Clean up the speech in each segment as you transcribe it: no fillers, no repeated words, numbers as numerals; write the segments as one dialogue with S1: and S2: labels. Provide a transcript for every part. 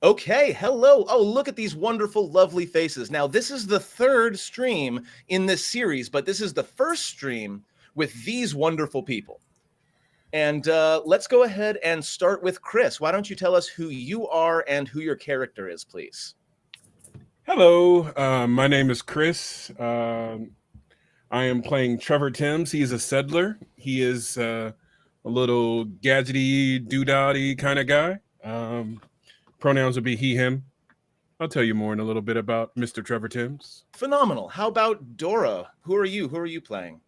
S1: Okay, hello. Oh, look at these wonderful, lovely faces. Now, this is the third stream in this series, but this is the first stream with these wonderful people. And let's go ahead and start with Chris. Why don't you tell us who you are and who your character is, please?
S2: Hello, my name is Chris. I am playing Trevor Timms. He's a settler. He is a little gadgety, doodaddy kind of guy. Pronouns would be he, him. I'll tell you more in a little bit about Mr. Trevor Timms.
S1: Phenomenal. How about Dora? Who are you? Who are you playing?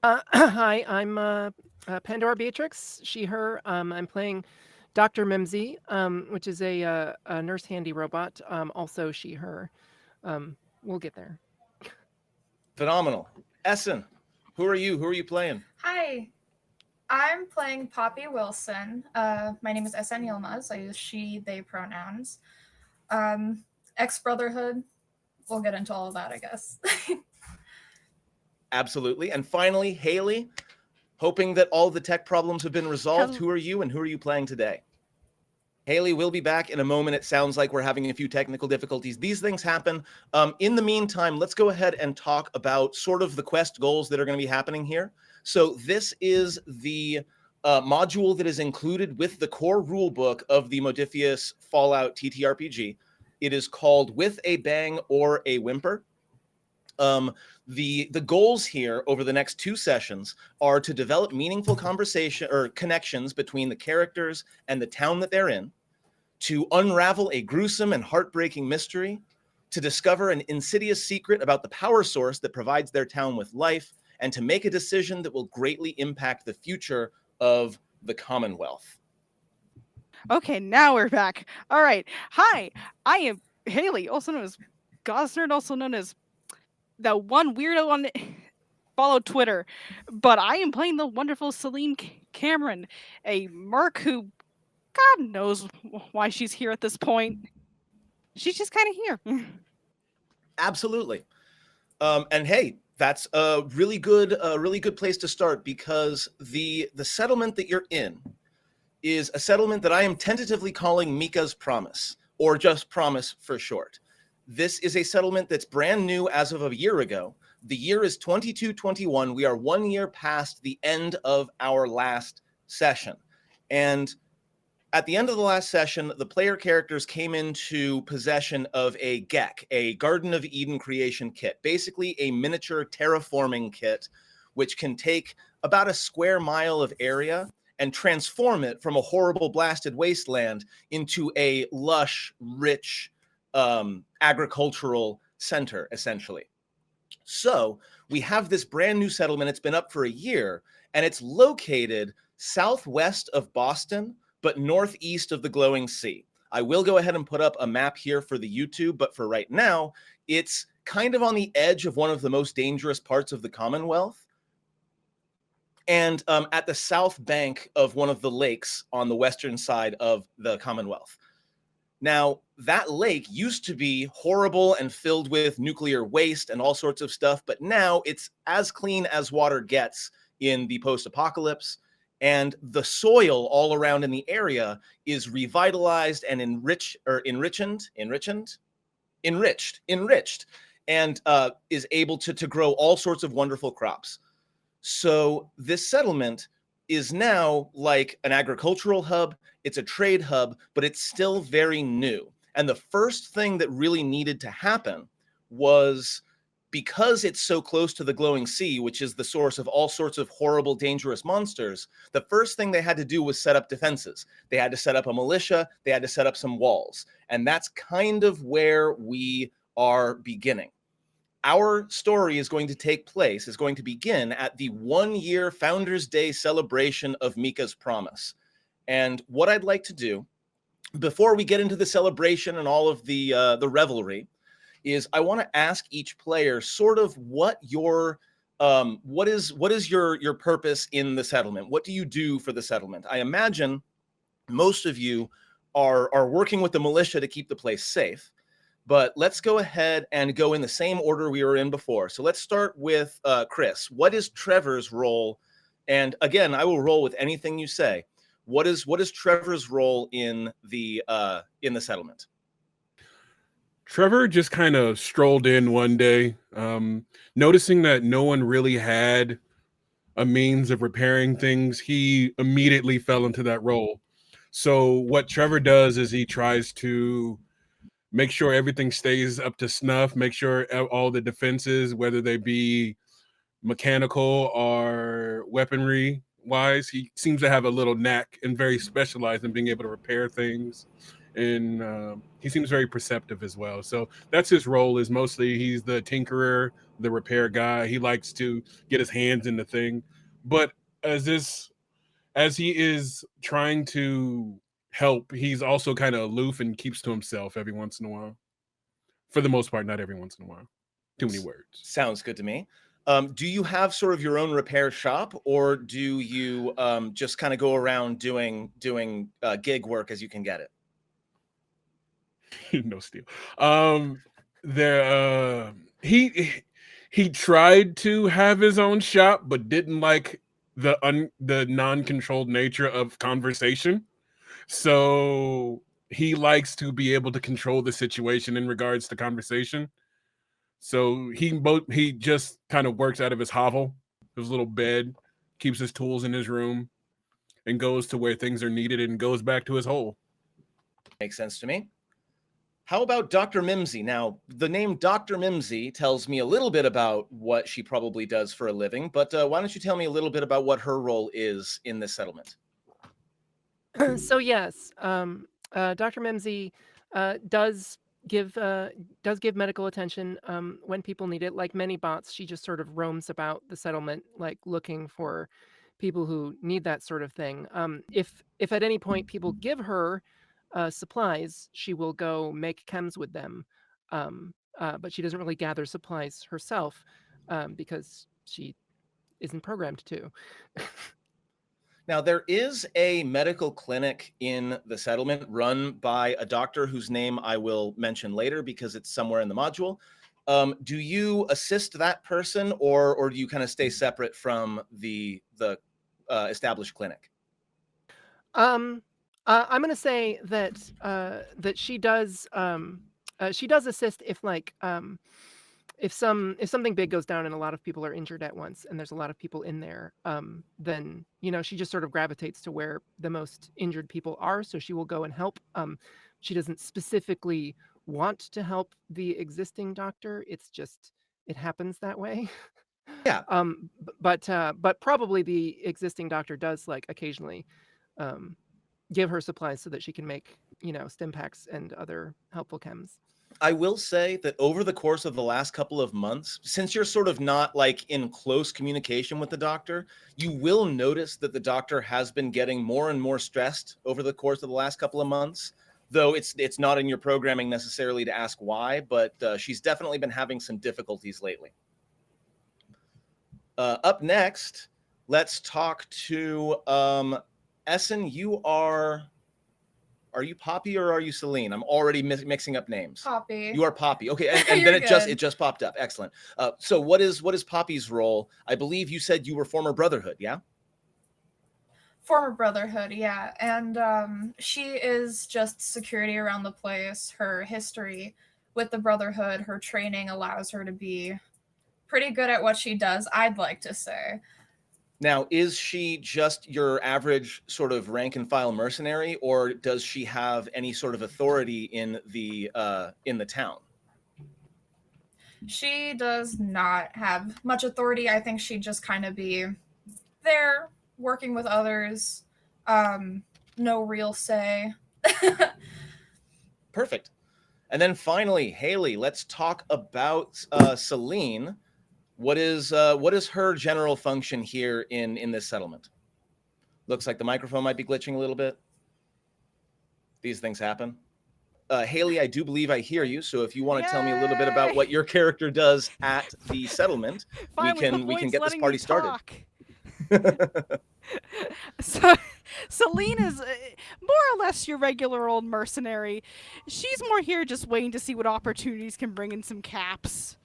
S3: Hi, I'm Pandora Beatrix, she, her. I'm playing Dr. Mimsy, which is a nurse handy robot. Also, she, her. We'll get there.
S1: Phenomenal. Essen, who are you? Who are you playing?
S4: Hi, I'm playing Poppy Wilson. My name is Essen Yilmaz. I use she, they pronouns. Ex-Brotherhood. We'll get into all of that, I guess.
S1: Absolutely. And finally, Haley, hoping that all the tech problems have been resolved. Who are you and who are you playing today? Haley will be back in a moment. It sounds like we're having a few technical difficulties. These things happen. In the meantime, let's go ahead and talk about sort of the quest goals that are going to be happening here. So this is the module that is included with the core rulebook of the Modifius Fallout TTRPG. It is called With a Bang or a Whimper. The goals here over the next 2 sessions are to develop meaningful conversation or connections between the characters and the town that they're in, to unravel a gruesome and heartbreaking mystery, to discover an insidious secret about the power source that provides their town with life, and to make a decision that will greatly impact the future of the Commonwealth.
S5: Okay, now we're back. All right. Hi, I am Haley, also known as Gosnerd, also known as the one weirdo on the follow Twitter. But I am playing the wonderful Selene Cameron, a merc who God knows why she's here at this point. She's just kind of here.
S1: Absolutely. And hey, that's a really good place to start, because the settlement that you're in is a settlement that I am tentatively calling Mika's Promise, or just Promise for short. This is a settlement that's brand new as of a year ago. The year is 2221. We are 1 year past the end of our last session. And at the end of the last session, the player characters came into possession of a GEC, a Garden of Eden creation kit, basically a miniature terraforming kit, which can take about a square mile of area and transform it from a horrible blasted wasteland into a lush, rich, agricultural center, essentially. So we have this brand new settlement. It's been up for a year, and it's located southwest of Boston, but northeast of the glowing sea. I will go ahead and put up a map here for the YouTube, but for right now, it's kind of on the edge of one of the most dangerous parts of the Commonwealth, and at the south bank of one of the lakes on the western side of the Commonwealth. Now, that lake used to be horrible and filled with nuclear waste and all sorts of stuff, but now it's as clean as water gets in the post-apocalypse, and the soil all around in the area is revitalized and enriched, and is able to grow all sorts of wonderful crops. So this settlement is now like an agricultural hub. It's a trade hub, but it's still very new. And the first thing that really needed to happen was, because it's so close to the glowing sea, which is the source of all sorts of horrible, dangerous monsters, the first thing they had to do was set up defenses. They had to set up a militia. They had to set up some walls. And that's kind of where we are beginning. Our story is going to begin at the 1 year Founders Day celebration of Mika's Promise. And what I'd like to do, before we get into the celebration and all of the revelry, is I want to ask each player sort of what is your purpose in the settlement? What do you do for the settlement? I imagine most of you are working with the militia to keep the place safe. But let's go ahead and go in the same order we were in before. So let's start with Chris. What is Trevor's role? And again, I will roll with anything you say. What is Trevor's role in the settlement?
S2: Trevor just kind of strolled in one day, noticing that no one really had a means of repairing things. He immediately fell into that role. So what Trevor does is he tries to make sure everything stays up to snuff, make sure all the defenses, whether they be mechanical or weaponry wise, he seems to have a little knack and very specialized in being able to repair things. And he seems very perceptive as well. So that's his role, is mostly he's the tinkerer, the repair guy. He likes to get his hands in the thing. But as he is trying to help, he's also kind of aloof and keeps to himself every once in a while. For the most part, not every once in a while. Too many words.
S1: Sounds good to me. Do you have sort of your own repair shop, or do you just kind of go around doing gig work as you can get it?
S2: No steal. He tried to have his own shop, but didn't like the non-controlled nature of conversation. So he likes to be able to control the situation in regards to conversation. So he just kind of works out of his hovel, his little bed, keeps his tools in his room, and goes to where things are needed and goes back to his hole.
S1: Makes sense to me. How about Dr. Mimsy? Now, the name Dr. Mimsy tells me a little bit about what she probably does for a living, but why don't you tell me a little bit about what her role is in this settlement?
S3: So yes, Dr. Mimsy does give medical attention when people need it. Like many bots, she just sort of roams about the settlement, like looking for people who need that sort of thing. If at any point people give her supplies, she will go make chems with them. But she doesn't really gather supplies herself because she isn't programmed to.
S1: Now, there is a medical clinic in the settlement run by a doctor whose name I will mention later because it's somewhere in the module. Do you assist that person, or do you kind of stay separate from the established clinic?
S3: I'm going to say that that she does assist if like if something big goes down and a lot of people are injured at once and there's a lot of people in there, then she just sort of gravitates to where the most injured people are, so she will go and help. She doesn't specifically want to help the existing doctor. It's just it happens that way.
S1: Yeah.
S3: But probably the existing doctor does like occasionally give her supplies so that she can make stim packs and other helpful chems.
S1: I will say that over the course of the last couple of months, since you're sort of not like in close communication with the doctor, you will notice that the doctor has been getting more and more stressed over the course of the last couple of months, though it's not in your programming necessarily to ask why, but she's definitely been having some difficulties lately. Up next, let's talk to Essen. Are you Poppy or are you Selene? I'm already mixing up names.
S4: Poppy.
S1: You are Poppy. Okay, and then it just popped up. Excellent. So what is Poppy's role? I believe you said you were former Brotherhood, yeah?
S4: Former Brotherhood, yeah. And she is just security around the place. Her history with the Brotherhood, her training allows her to be pretty good at what she does, I'd like to say.
S1: Now, is she just your average sort of rank and file mercenary, or does she have any sort of authority in the town?
S4: She does not have much authority. I think she'd just kind of be there, working with others. No real say.
S1: Perfect. And then finally, Haley, let's talk about Selene. What is her general function here in this settlement? Looks like the microphone might be glitching a little bit. These things happen. Haley, I do believe I hear you. So if you want to tell me a little bit about what your character does at the settlement,
S5: Finally,
S1: we can get this party started.
S5: So Selene is more or less your regular old mercenary. She's more here just waiting to see what opportunities can bring in some caps.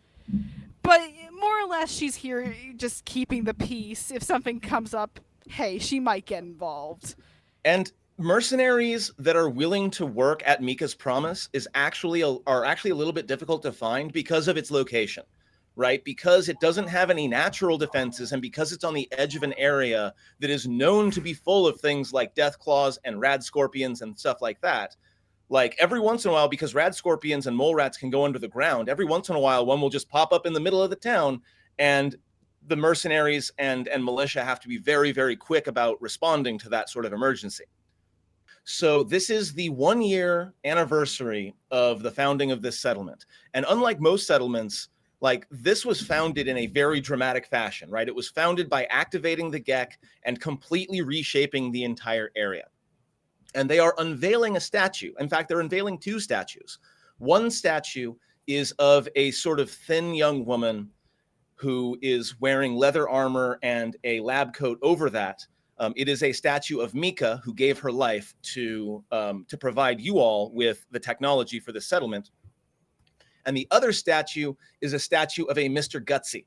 S5: But more or less, she's here just keeping the peace. If something comes up, hey, she might get involved.
S1: And mercenaries that are willing to work at Mika's Promise are actually a little bit difficult to find because of its location, right? Because it doesn't have any natural defenses, and because it's on the edge of an area that is known to be full of things like death claws and rad scorpions and stuff like that. Like every once in a while, because rad scorpions and mole rats can go under the ground, every once in a while one will just pop up in the middle of the town, and the mercenaries and militia have to be very, very quick about responding to that sort of emergency. So this is the 1-year anniversary of the founding of this settlement. And unlike most settlements, like this was founded in a very dramatic fashion, right? It was founded by activating the Gek and completely reshaping the entire area. And they are unveiling a statue. In fact, they're unveiling 2 statues. One statue is of a sort of thin young woman who is wearing leather armor and a lab coat over that. It is a statue of Mika, who gave her life to provide you all with the technology for the settlement. And the other statue is a statue of a Mr. Gutsy,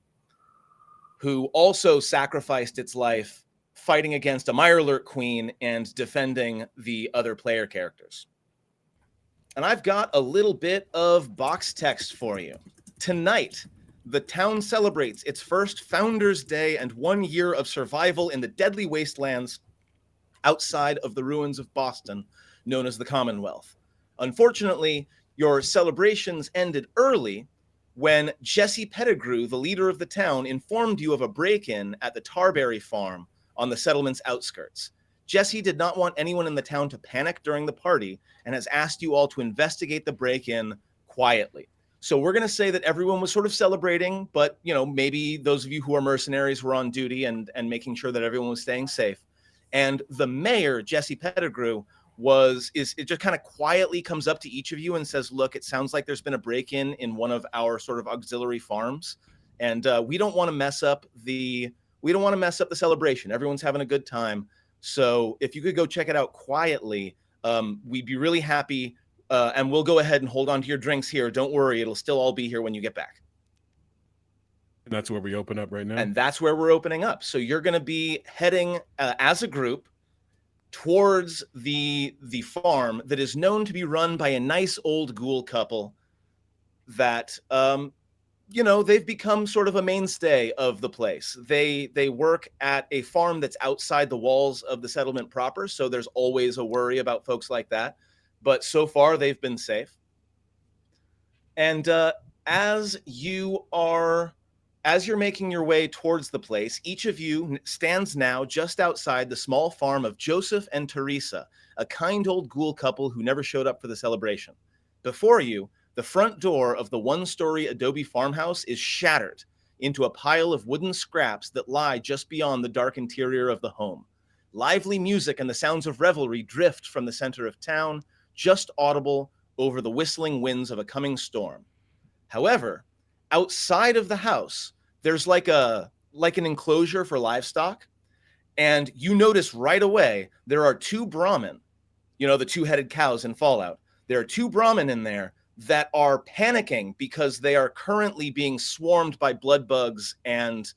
S1: who also sacrificed its life fighting against a Mirelurk queen and defending the other player characters. And I've got a little bit of box text for you. Tonight, the town celebrates its first Founders' Day and 1 year of survival in the deadly wastelands outside of the ruins of Boston, known as the Commonwealth. Unfortunately, your celebrations ended early when Jesse Pettigrew, the leader of the town, informed you of a break-in at the Tarberry farm on the settlement's outskirts. Jesse did not want anyone in the town to panic during the party and has asked you all to investigate the break-in quietly. So we're going to say that everyone was sort of celebrating, but maybe those of you who are mercenaries were on duty and making sure that everyone was staying safe. And the mayor, Jesse Pettigrew, it just kind of quietly comes up to each of you and says, look, it sounds like there's been a break-in in one of our sort of auxiliary farms, and we don't want to mess up the celebration. Everyone's having a good time. So if you could go check it out quietly, we'd be really happy. And we'll go ahead and hold on to your drinks here. Don't worry, it'll still all be here when you get back.
S2: And that's where we open up right now.
S1: And that's where we're opening up. So you're going to be heading as a group towards the farm that is known to be run by a nice old ghoul couple that they've become sort of a mainstay of the place. They work at a farm that's outside the walls of the settlement proper, so there's always a worry about folks like that. But so far, they've been safe. And as you're making your way towards the place, each of you stands now just outside the small farm of Joseph and Teresa, a kind old ghoul couple who never showed up for the celebration. Before you, the front door of the 1-story adobe farmhouse is shattered into a pile of wooden scraps that lie just beyond the dark interior of the home. Lively music and the sounds of revelry drift from the center of town, just audible over the whistling winds of a coming storm. However, outside of the house, there's like an enclosure for livestock, and you notice right away there are 2 Brahmin, the 2-headed cows in Fallout. There are 2 Brahmin in there that are panicking because they are currently being swarmed by blood bugs and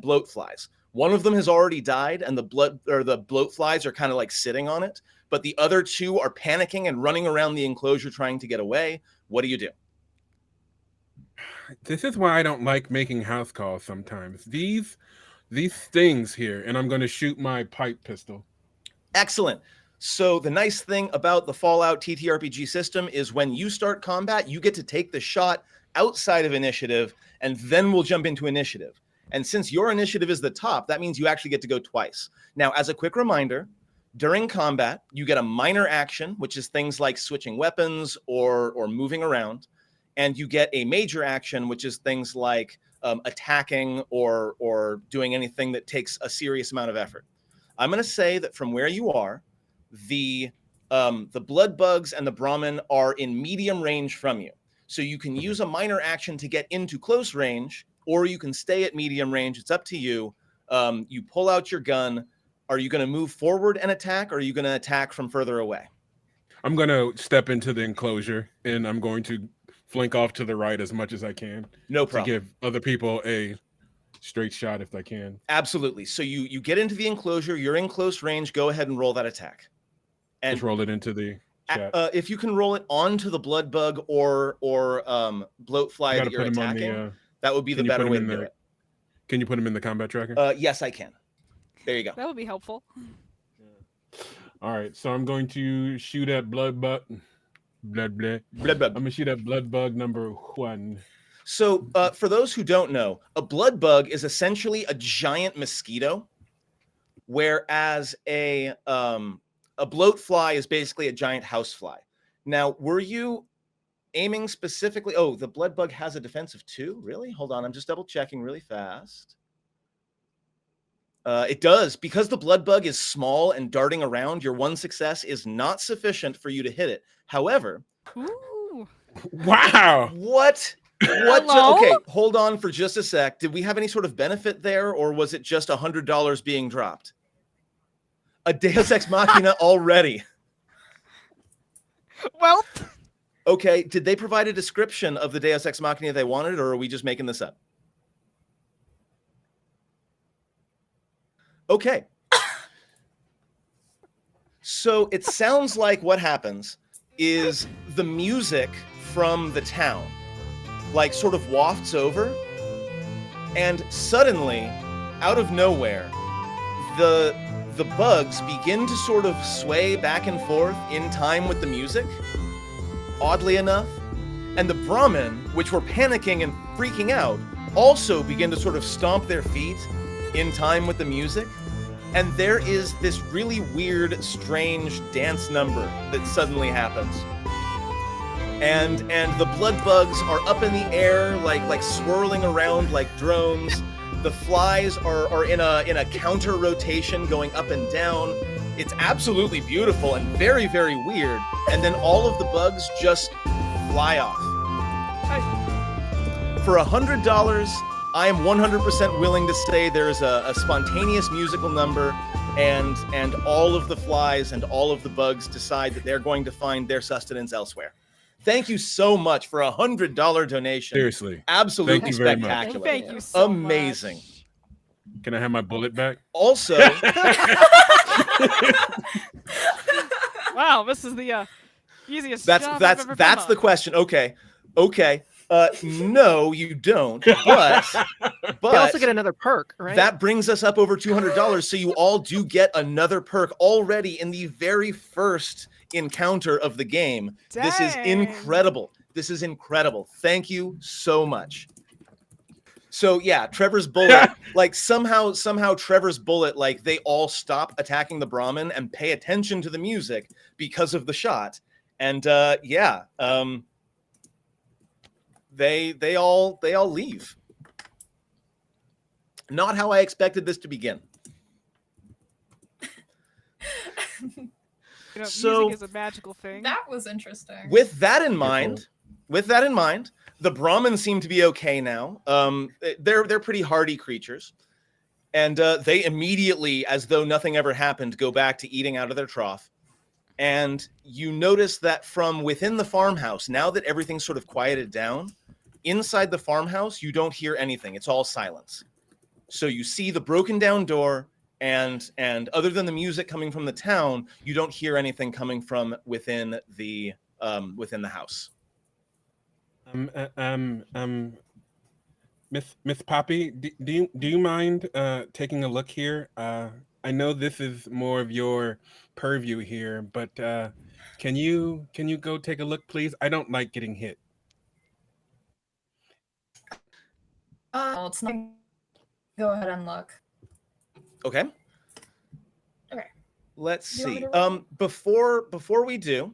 S1: bloat flies. One of them has already died, and the bloat flies are kind of like sitting on it. But the other 2 are panicking and running around the enclosure trying to get away. What do you do?
S2: This is why I don't like making house calls sometimes. These things here, and I'm going to shoot my pipe pistol.
S1: Excellent. So the nice thing about the Fallout TTRPG system is when you start combat, you get to take the shot outside of initiative, and then we'll jump into initiative. And since your initiative is the top, that means you actually get to go twice. Now, as a quick reminder, during combat, you get a minor action, which is things like switching weapons or moving around. And you get a major action, which is things like attacking or doing anything that takes a serious amount of effort. I'm going to say that from where you are, the blood bugs and the Brahmin are in medium range from you. So you can use a minor action to get into close range, or you can stay at medium range. It's up to you. You pull out your gun. Are you going to move forward and attack, or are you going to attack from further away?
S2: I'm going to step into the enclosure, and I'm going to flank off to the right as much as I can.
S1: No problem.
S2: To give other people a straight shot if I can.
S1: Absolutely. So you get into the enclosure, you're in close range, go ahead and roll that attack. And
S2: Just roll it into the chat.
S1: if you can roll it onto the blood bug or bloat fly that you're attacking, that would be the better way to do it.
S2: Can you put him in the combat tracker?
S1: Yes, I can. There you go.
S5: That would be helpful.
S2: All right, so I'm going to shoot at blood bug. I'm gonna shoot at blood bug number 1.
S1: So for those who don't know, a blood bug is essentially a giant mosquito, whereas a bloat fly is basically a giant house fly. Now, were you aiming specifically? Oh, the blood bug has a defensive 2? Really? Hold on, I'm just double checking really fast. It does. Because the blood bug is small and darting around, your 1 success is not sufficient for you to hit it. However,
S5: Ooh.
S2: Wow.
S1: What?
S5: Hello?
S1: Okay, hold on for just a sec. Did we have any sort of benefit there, or was it just $100 being dropped? A Deus Ex Machina already.
S5: Well,
S1: Okay, did they provide a description of the Deus Ex Machina they wanted, or are we just making this up? Okay. So it sounds like what happens is the music from the town, like, sort of wafts over, and suddenly, out of nowhere, the bugs begin to sort of sway back and forth in time with the music, oddly enough, and the Brahmin, which were panicking and freaking out, also begin to sort of stomp their feet in time with the music, and there is this really weird, strange dance number that suddenly happens. And the blood bugs are up in the air, like swirling around like drones. The flies are in a counter rotation, going up and down. It's absolutely beautiful and very, very weird. And then all of the bugs just fly off. For $100, I am 100% willing to say there is a spontaneous musical number, and all of the flies and all of the bugs decide that they're going to find their sustenance elsewhere. Thank you so much for $100 donation.
S2: Seriously.
S1: Absolutely
S2: Thank you very much.
S1: spectacular.
S5: thank you so
S1: Amazing.
S5: much.
S2: Can I have my bullet back?
S1: Also,
S5: Wow, this is the easiest job I've
S1: that's
S5: ever been
S1: the
S5: on.
S1: question. Okay. No, you don't. But
S3: You also get another perk, right?
S1: that brings us up over $200. So you all do get another perk already in the very first encounter of the game. This is
S5: Dang.
S1: incredible. This is incredible. Thank you so much. So yeah, Trevor's bullet, like somehow Trevor's bullet, like they all stop attacking the Brahmin and pay attention to the music because of the shot. And they all leave. Not how I expected this to begin.
S5: You know,
S1: So-
S5: music is a magical thing.
S4: That was interesting.
S1: With that in mind, the Brahmin seem to be okay now. They're pretty hardy creatures, and they immediately, as though nothing ever happened, go back to eating out of their trough. And you notice that from within the farmhouse, now that everything's sort of quieted down, inside the farmhouse you don't hear anything. It's all silence. So you see the broken down door, and other than the music coming from the town, you don't hear anything coming from within the house.
S2: Miss Poppy, do you mind taking a look here? I know this is more of your purview here, but can you go take a look, please? I don't like getting hit.
S4: It's not. Go ahead and look.
S1: Okay.
S4: Okay.
S1: Let's
S4: Do you want
S1: see.
S4: me to roll?
S1: Before we do,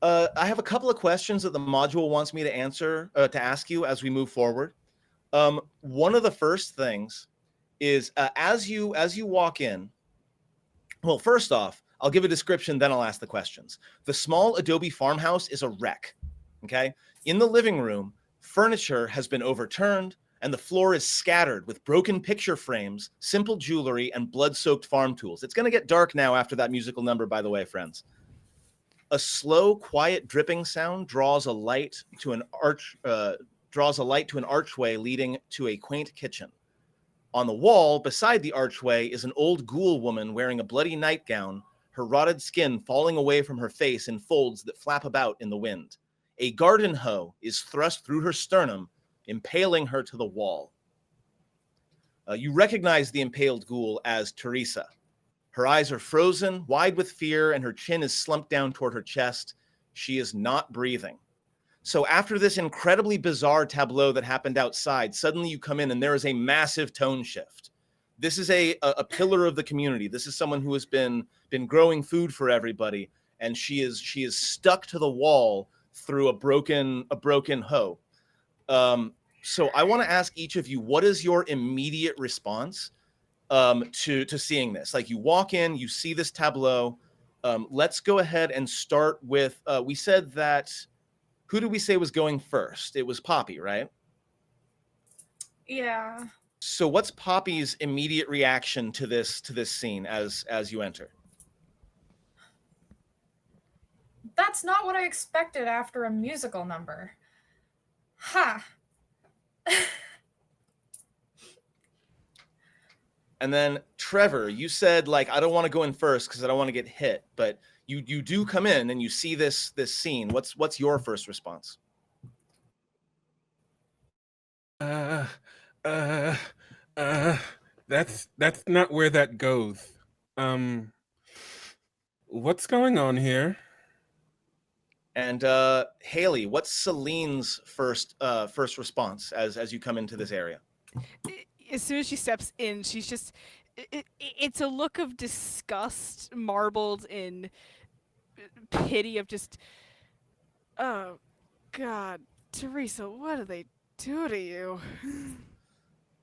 S1: I have a couple of questions that the module wants me to answer, to ask you as we move forward. One of the first things is as you walk in. Well, first off, I'll give a description, then I'll ask the questions. The small adobe farmhouse is a wreck. Okay. In the living room, furniture has been overturned, and the floor is scattered with broken picture frames, simple jewelry, and blood-soaked farm tools. It's going to get dark now after that musical number, by the way, friends. A slow, quiet dripping sound draws a light to an archway leading to a quaint kitchen. On the wall beside the archway is an old ghoul woman wearing a bloody nightgown, her rotted skin falling away from her face in folds that flap about in the wind. A garden hoe is thrust through her sternum, impaling her to the wall. You recognize the impaled ghoul as Teresa. Her eyes are frozen, wide with fear, and her chin is slumped down toward her chest. She is not breathing. So after this incredibly bizarre tableau that happened outside, suddenly you come in and there is a massive tone shift. This is a pillar of the community. This is someone who has been growing food for everybody, and she is stuck to the wall through a broken hoe. So I want to ask each of you, what is your immediate response to seeing this? Like, you walk in, you see this tableau. Let's go ahead and start with, we said that, who did we say was going first? It was Poppy, right?
S4: Yeah.
S1: So what's Poppy's immediate reaction to this scene as you enter?
S4: That's not what I expected after a musical number. Ha!
S1: And then Trevor, you said, like, I don't want to go in first because I don't want to get hit, but you do come in and you see this scene. What's your first response?
S2: That's not where that goes. What's going on here?
S1: And Haley, what's Selene's first response as you come into this area?
S5: As soon as she steps in, she's just it's a look of disgust marbled in pity of just, oh God, Teresa, what do they do to you?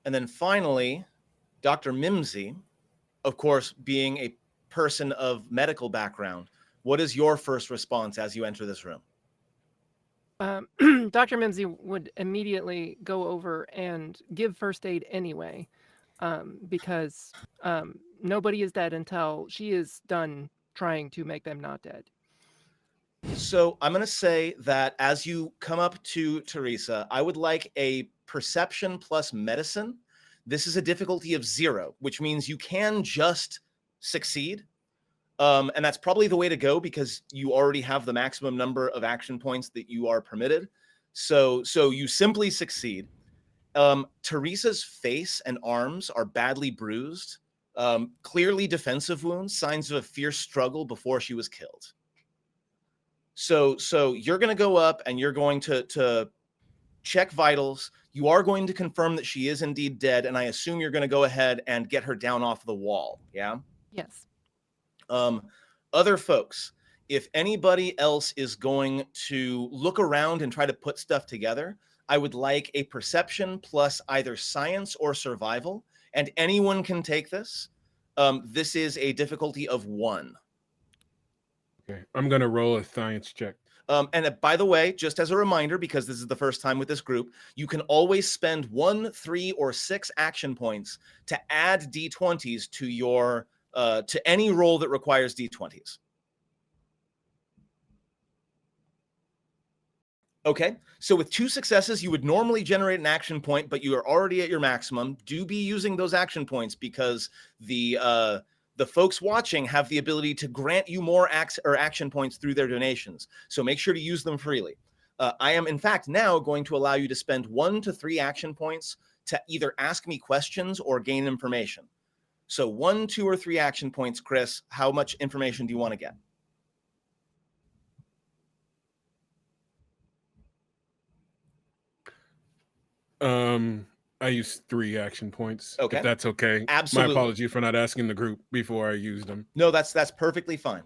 S1: And then finally, Dr. Mimsy, of course, being a person of medical background, what is your first response as you enter this room?
S3: Dr. Mimsy would immediately go over and give first aid anyway, because nobody is dead until she is done trying to make them not dead.
S1: So I'm going to say that as you come up to Teresa, I would like a perception plus medicine. This is a difficulty of 0, which means you can just succeed. And that's probably the way to go because you already have the maximum number of action points that you are permitted. So you simply succeed. Teresa's face and arms are badly bruised, clearly defensive wounds, signs of a fierce struggle before she was killed. So you're going to go up and you're going to check vitals. You are going to confirm that she is indeed dead, and I assume you're going to go ahead and get her down off the wall. Yeah?
S3: Yes.
S1: Other folks, if anybody else is going to look around and try to put stuff together, I would like a perception plus either science or survival, and anyone can take this. This is a difficulty of 1.
S2: Okay, I'm gonna roll a science check.
S1: And by the way, just as a reminder, because this is the first time with this group, you can always spend 1, 3, or 6 action points to add d20s to your to any roll that requires d20s. Okay, so with 2 successes, you would normally generate an action point, but you are already at your maximum. Do be using those action points because the folks watching have the ability to grant you more action points through their donations. So make sure to use them freely. I am, in fact, now going to allow you to spend 1 to 3 action points to either ask me questions or gain information. So 1, 2, or 3 action points, Chris. How much information do you want to get?
S2: I used 3 action points.
S1: Okay.
S2: If that's okay.
S1: Absolutely.
S2: My apology for not asking the group before I used them.
S1: No, that's perfectly fine.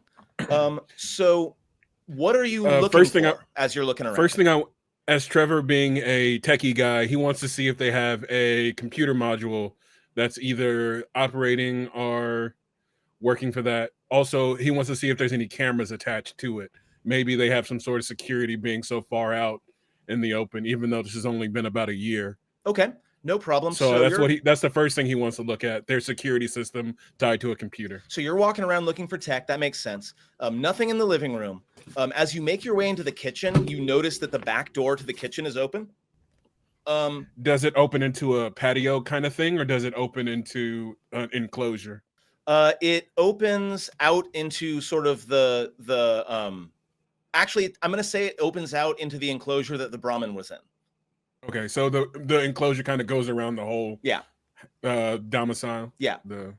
S1: So what are you looking for as you're looking around?
S2: First thing as Trevor being a techie guy, he wants to see if they have a computer module that's either operating or working for that. Also, he wants to see if there's any cameras attached to it. Maybe they have some sort of security being so far out in the open, even though this has only been about a year.
S1: Okay, no problem.
S2: So that's the first thing he wants to look at, their security system tied to a computer.
S1: So you're walking around looking for tech. That makes sense. Nothing in the living room. As you make your way into the kitchen, you notice that the back door to the kitchen is open.
S2: Does it open into a patio kind of thing, or does it open into an enclosure?
S1: It opens out into sort of actually, I'm going to say it opens out into the enclosure that the Brahmin was in.
S2: Okay, so the enclosure kind of goes around the whole domicile.
S1: Yeah.
S2: The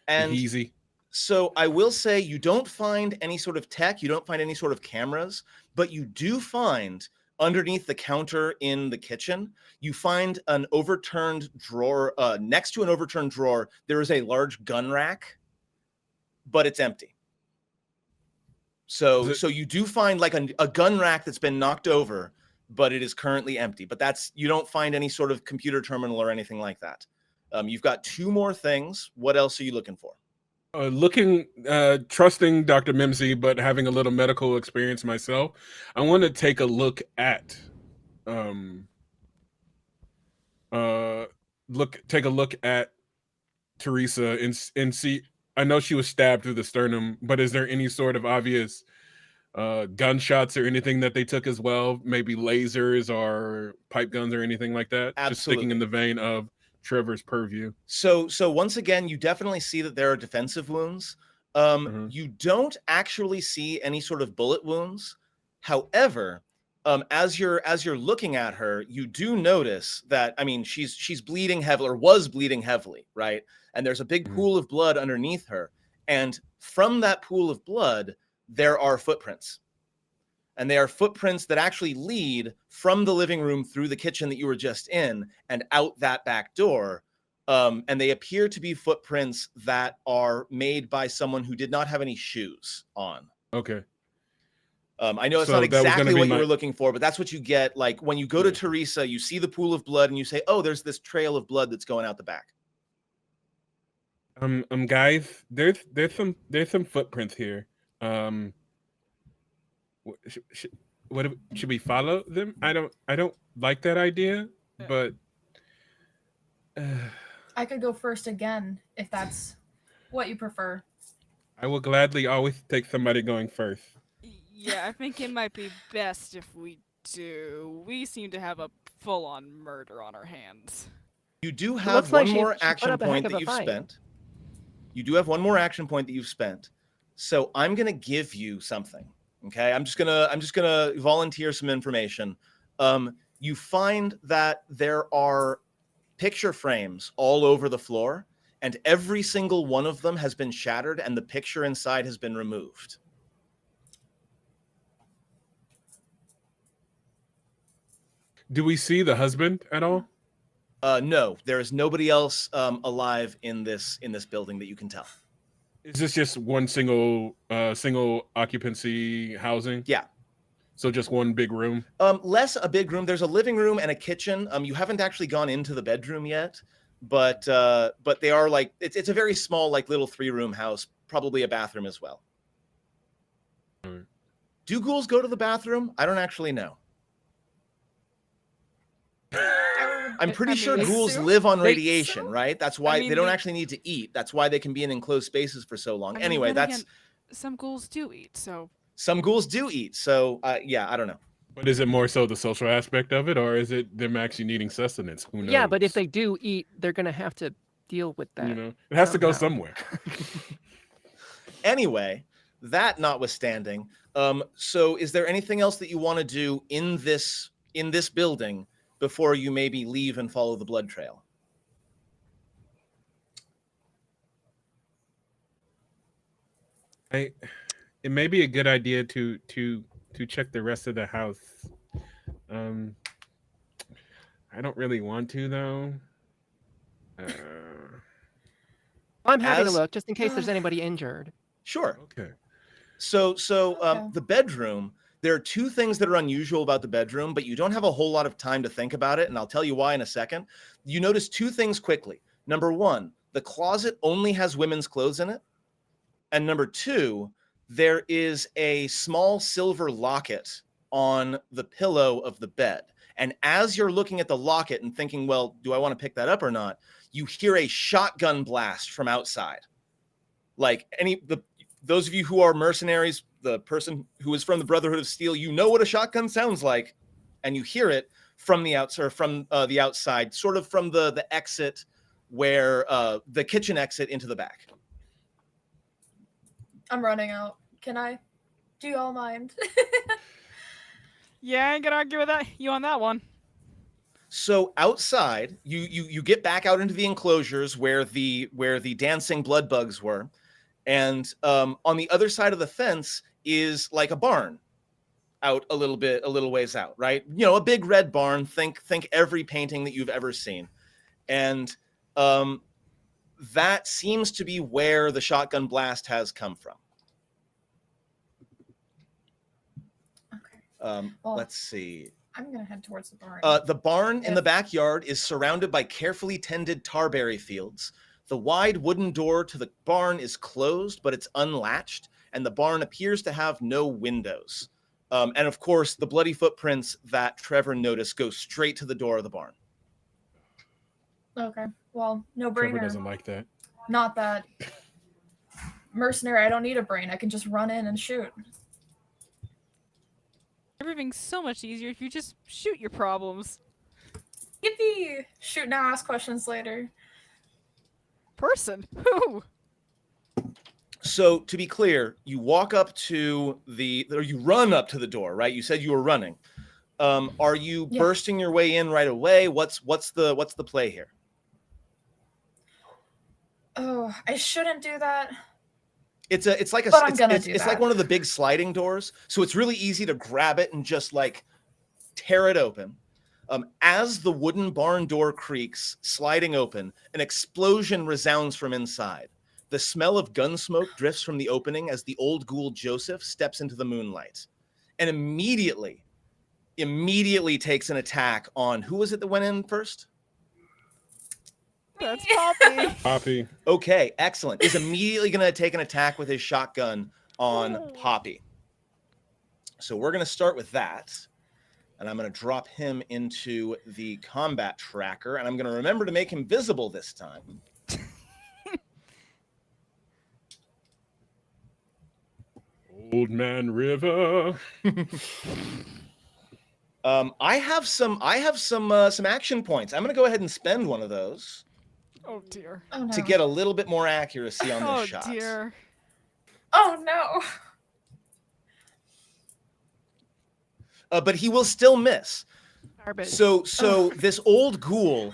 S1: and
S2: easy.
S1: So I will say you don't find any sort of tech, you don't find any sort of cameras, but you do find underneath the counter in the kitchen, you find an overturned drawer. Next to an overturned drawer, there is a large gun rack, but it's empty. So you do find like a gun rack that's been knocked over, but it is currently empty. But you don't find any sort of computer terminal or anything like that. You've got 2 more things. What else are you looking for?
S2: Trusting Dr. Mimsy, but having a little medical experience myself, I want to take a look at Teresa and see. I know she was stabbed through the sternum, but is there any sort of obvious gunshots or anything that they took as well? Maybe lasers or pipe guns or anything like that?
S1: Absolutely.
S2: Just sticking in the vein of Trevor's purview.
S1: So once again, you definitely see that there are defensive wounds. You don't actually see any sort of bullet wounds. However, as you're looking at her, you do notice that, I mean, she's bleeding heavily, or was bleeding heavily, right? And there's a big pool of blood underneath her. And from that pool of blood, there are footprints. And they are footprints that actually lead from the living room through the kitchen that you were just in and out that back door. And they appear to be footprints that are made by someone who did not have any shoes on.
S2: Okay.
S1: I know it's not exactly what you were looking for, but that's what you get. Like when you go to Teresa, you see the pool of blood and you say, oh, there's this trail of blood that's going out the back.
S2: Guys, there's some footprints here. Should we follow them? I don't like that idea, but
S4: I could go first again if that's what you prefer.
S2: I will gladly always take somebody going first.
S5: Yeah, I think it might be best if we do. We seem to have a full-on murder on our hands.
S1: You do have one more action point that you've
S3: fight.
S1: spent. You do have one more action point that you've spent. So I'm gonna give you something. Okay, I'm just gonna volunteer some information. You find that there are picture frames all over the floor, and every single one of them has been shattered, and the picture inside has been removed.
S2: Do we see the husband at all?
S1: No, there is nobody else alive in this building that you can tell.
S2: Is this just one single occupancy housing?
S1: Yeah.
S2: So just one big room?
S1: Less a big room. There's a living room and a kitchen. You haven't actually gone into the bedroom yet, but they are like it's a very small, like little 3-room house, probably a bathroom as well.
S2: Right.
S1: Do ghouls go to the bathroom? I don't actually know. I'm pretty sure ghouls live on radiation, right? That's why they don't actually need to eat. That's why they can be in enclosed spaces for so long. Anyway, that's...
S5: Some ghouls do eat, so...
S1: Some ghouls do eat, so yeah, I don't know.
S2: But is it more so the social aspect of it, or is it them actually needing sustenance? Who knows?
S3: Yeah, but if they do eat, they're going to have to deal with that.
S2: You know, it has to go somewhere.
S1: Anyway, that notwithstanding, so is there anything else that you want to do in this building before you maybe leave and follow the blood trail?
S2: It may be a good idea to check the rest of the house. I don't really want to though.
S3: I'm happy to look just in case there's anybody injured.
S1: Sure.
S2: Okay.
S1: So the bedroom. There are 2 things that are unusual about the bedroom, but you don't have a whole lot of time to think about it, and I'll tell you why in a second. You notice 2 things quickly. Number 1, the closet only has women's clothes in it. And number 2, there is a small silver locket on the pillow of the bed. And as you're looking at the locket and thinking, well, do I want to pick that up or not? You hear a shotgun blast from outside. Like those of you who are mercenaries, the person who is from the Brotherhood of Steel, you know what a shotgun sounds like, and you hear it from the outside, sort of from the exit where the kitchen exit into the back.
S4: I'm running out. Can I? Do you all mind?
S5: Yeah, I ain't gonna argue with you on that one.
S1: So outside, you get back out into the enclosures where the dancing blood bugs were, and on the other side of the fence is like a barn, out a little ways out, right? You know, a big red barn. Think every painting that you've ever seen, and that seems to be where the shotgun blast has come from.
S4: Okay. Well,
S1: Let's see.
S4: I'm gonna head towards the barn.
S1: The barn in the backyard is surrounded by carefully tended tarberry fields. The wide wooden door to the barn is closed, but it's unlatched, and the barn appears to have no windows. And of course, the bloody footprints that Trevor noticed go straight to the door of the barn.
S4: Okay. Well, no brainer.
S2: Trevor doesn't like that.
S4: Not that. Mercenary, I don't need a brain. I can just run in and shoot.
S5: Everything's so much easier if you just shoot your problems.
S4: Yippee! Shoot now, ask questions later.
S5: Person? Who?
S1: So to be clear, you walk up to you run up to the door, right? You said you were running. Are you bursting your way in right away? What's the play here?
S4: Oh, I shouldn't do that.
S1: It's like one of the big sliding doors, so it's really easy to grab it and just like tear it open. As the wooden barn door creaks, sliding open, an explosion resounds from inside. The smell of gun smoke drifts from the opening as the old ghoul Joseph steps into the moonlight, and immediately takes an attack on who was it that went in first?
S5: That's Poppy.
S2: Poppy.
S1: Okay, excellent. Is immediately going to take an attack with his shotgun on Poppy. So we're going to start with that. And I'm going to drop him into the combat tracker. And I'm going to remember to make him visible this time.
S2: Old Man River.
S1: I have some action points. I'm going to go ahead and spend one of those.
S5: Oh dear.
S4: Oh no.
S1: To get a little bit more accuracy on this shot.
S5: Oh dear.
S4: Oh no.
S1: But he will still miss.
S5: Garbage.
S1: So this old ghoul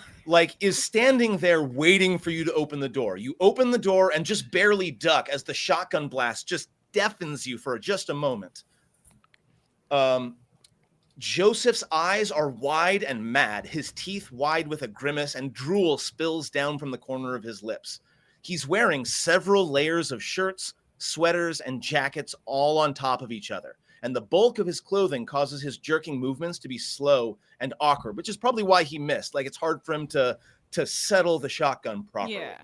S1: is standing there waiting for you to open the door. You open the door and just barely duck as the shotgun blast just deafens you for just a moment. Joseph's eyes are wide and mad, his teeth wide with a grimace, and drool spills down from the corner of his lips. He's wearing several layers of shirts, sweaters, and jackets all on top of each other. And the bulk of his clothing causes his jerking movements to be slow and awkward, which is probably why he missed. It's hard for him to settle the shotgun properly.
S5: Yeah.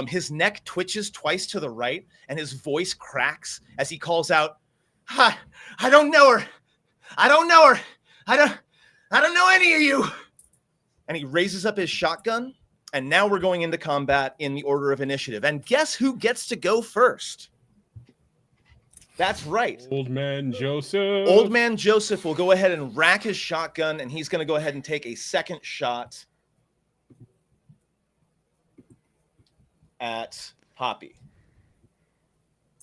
S1: His neck twitches twice to the right, and his voice cracks as he calls out, "Ha! I don't know her! I don't know her! I don't know any of you!" And he raises up his shotgun, and now we're going into combat in the order of initiative. And guess who gets to go first? That's right.
S2: Old Man Joseph.
S1: Old Man Joseph will go ahead and rack his shotgun, and he's going to go ahead and take a second shot at Poppy.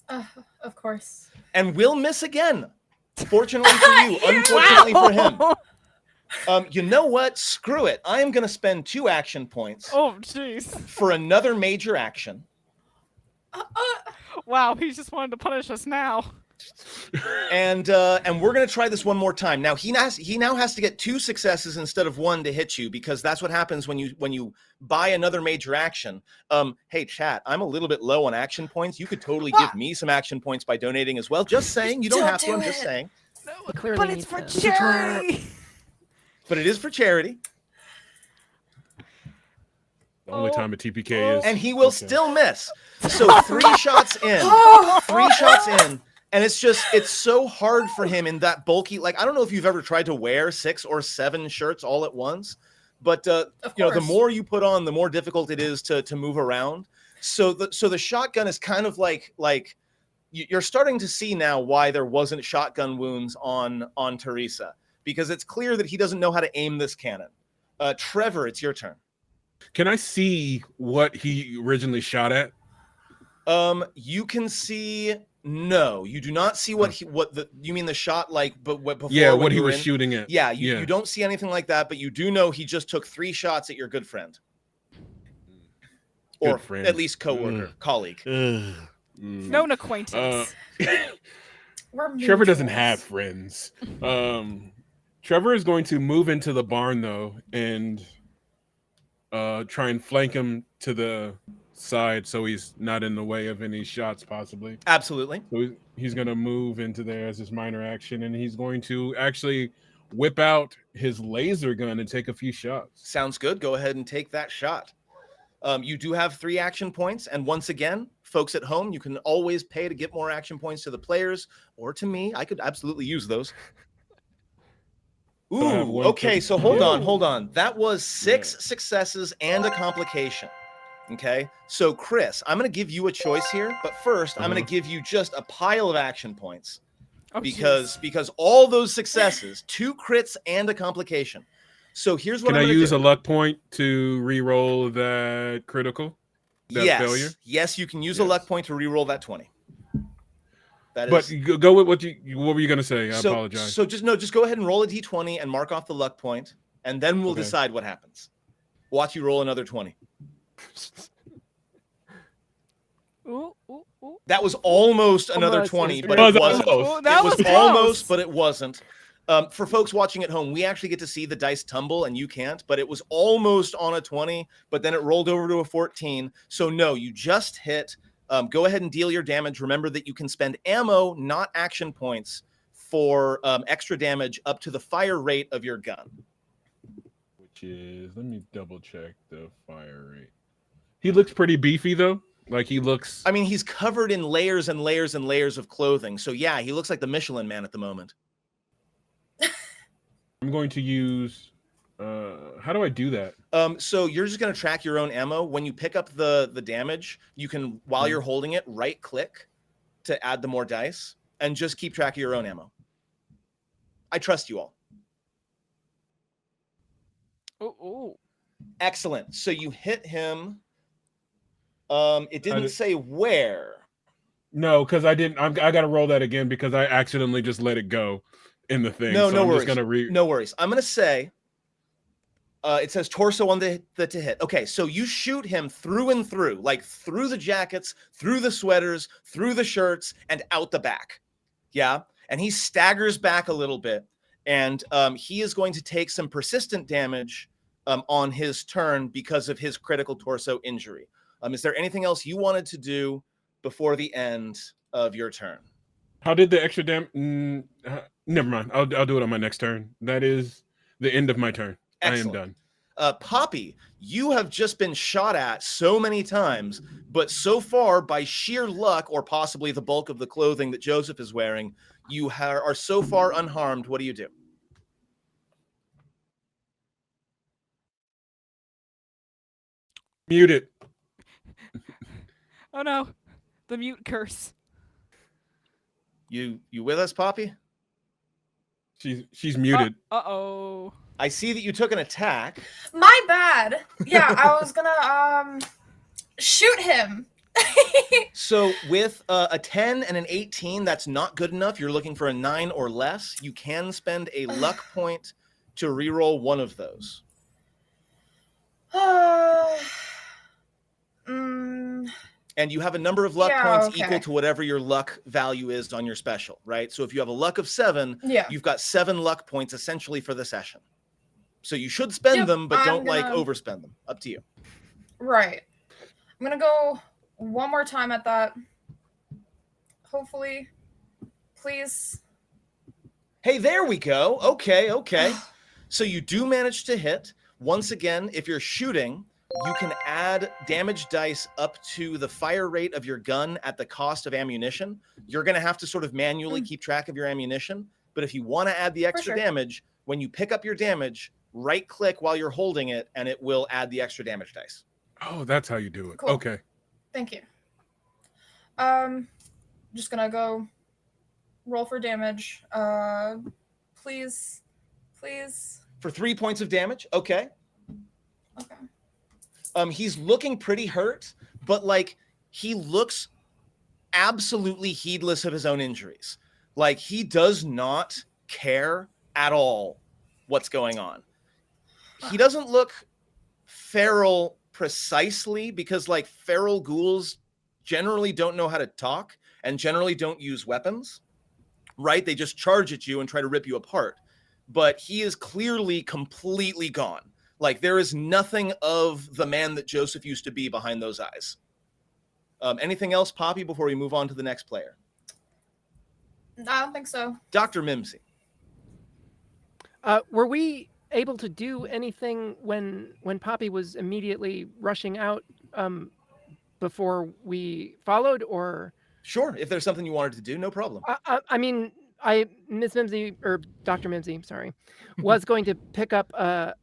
S4: Of course.
S1: And will miss again. Fortunately for you, unfortunately for him. You know what? Screw it. I am going to spend 2 action points
S5: Oh jeez.
S1: for another major action.
S5: Wow, he just wanted to punish us now.
S1: And we're going to try this one more time. Now he now has to get 2 successes instead of 1 to hit you, because that's what happens when you buy another major action. Hey chat, I'm a little bit low on action points. You could totally give me some action points by donating as well. Just saying, you don't have to. I'm just saying.
S3: No, clearly
S5: But it's for charity.
S1: But it is for charity,
S2: The only time a TPK is.
S1: and he will
S2: okay.
S1: still miss. So 3 shots in. 3 shots in. And it's so hard for him in that bulky, I don't know if you've ever tried to wear 6 or 7 shirts all at once, but the more you put on, the more difficult it is to move around. So the shotgun is kind of like you're starting to see now why there wasn't shotgun wounds on Teresa, because it's clear that he doesn't know how to aim this cannon. Trevor, it's your turn.
S2: Can I see what he originally shot at?
S1: You can see. No, you do not see what you mean the shot but before
S2: what he was shooting at.
S1: Yeah, you don't see anything like that, but you do know he just took 3 shots at your good friend. Or
S2: friend.
S1: At least coworker, colleague.
S5: Known acquaintance.
S2: Trevor doesn't have friends. Trevor is going to move into the barn though and try and flank him to the side so he's not in the way of any shots possibly.
S1: Absolutely.
S2: So he's going to move into there as his minor action, and he's going to actually whip out his laser gun and take a few shots.
S1: Sounds good. Go ahead and take that shot. You do have 3 action points, and once again, folks at home, you can always pay to get more action points to the players or to me. I could absolutely use those. Ooh, okay, so hold on. That was 6 successes and a complication. Okay, so Chris, I'm going to give you a choice here, but first I'm going to give you just a pile of action points because all those successes, 2 crits and a complication. So here's what
S2: Can
S1: I'm
S2: I
S1: going to
S2: use
S1: do.
S2: a luck point to re-roll that critical? That failure?
S1: Yes, you can use a luck point to re-roll that 20. That
S2: but
S1: is...
S2: go with what were you going to say? I apologize.
S1: So just go ahead and roll a d20 and mark off the luck point, and then we'll decide what happens. Watch you roll another 20.
S5: Ooh.
S1: That was almost another 20, but
S2: it
S1: it wasn't.
S5: That was
S1: almost, but it wasn't. For folks watching at home, we actually get to see the dice tumble, and you can't. But it was almost on a 20, but then it rolled over to a 14. So no, you just hit. Go ahead and deal your damage. Remember that you can spend ammo, not action points, for extra damage up to the fire rate of your gun.
S2: Which is, let me double check the fire rate. He looks pretty beefy though. Like he looks.
S1: I mean, he's covered in layers and layers and layers of clothing. So yeah, he looks like the Michelin Man at the moment.
S2: I'm going to use. How do I do that?
S1: So you're just going to track your own ammo. When you pick up the damage, you can, while you're holding it, right click to add the more dice and just keep track of your own ammo. I trust you all.
S5: Oh.
S1: Excellent. So you hit him. It didn't say where.
S2: No, because I didn't. I got to roll that again because I accidentally just let it go in the thing.
S1: No,
S2: so
S1: no
S2: I'm
S1: worries.
S2: Just gonna
S1: no worries. I'm going to say it says torso on the to hit. Okay, so you shoot him through and through, like through the jackets, through the sweaters, through the shirts, and out the back. Yeah, and he staggers back a little bit, and he is going to take some persistent damage on his turn because of his critical torso injury. Is there anything else you wanted to do before the end of your turn?
S2: How did the extra damage? Never mind. I'll do it on my next turn. That is the end of my turn.
S1: Excellent.
S2: I am done.
S1: Poppy, you have just been shot at so many times, but so far, by sheer luck, or possibly the bulk of the clothing that Joseph is wearing, you are so far unharmed. What do you do?
S2: Mute it.
S5: Oh no, the mute curse.
S1: You with us, Poppy?
S2: She's muted.
S5: Uh-oh.
S1: I see that you took an attack.
S4: My bad. Yeah, I was gonna shoot him.
S1: So with a 10 and an 18, that's not good enough. You're looking for a 9 or less. You can spend a luck point to reroll one of those. And you have a number of luck points equal to whatever your luck value is on your special, right? So if you have a luck of 7, you've got 7 luck points essentially for the session. So you should spend them, but don't overspend them. Up to you.
S4: Right. I'm gonna go one more time at that. Hopefully. Please.
S1: Hey, there we go. Okay. So you do manage to hit. Once again, if you're shooting, you can add damage dice up to the fire rate of your gun at the cost of ammunition. You're going to have to sort of manually keep track of your ammunition. But if you want to add the extra damage, when you pick up your damage, right click while you're holding it, and it will add the extra damage dice.
S2: Oh, that's how you do it.
S4: Cool.
S2: Okay.
S4: Thank you. Just gonna go roll for damage. Please please.
S1: For 3 points of damage. Okay.
S4: Okay.
S1: He's looking pretty hurt, but like he looks absolutely heedless of his own injuries. Like he does not care at all what's going on. He doesn't look feral precisely because like feral ghouls generally don't know how to talk and generally don't use weapons, right? They just charge at you and try to rip you apart. But he is clearly completely gone. Like there is nothing of the man that Joseph used to be behind those eyes. Anything else, Poppy, before we move on to the next player?
S4: I don't think so.
S1: Dr. Mimsy.
S3: Were we able to do anything when Poppy was immediately rushing out before we followed, or?
S1: Sure, if there's something you wanted to do, no problem.
S3: I mean, Miss Mimsy or Dr. Mimsy, sorry, was going to pick up the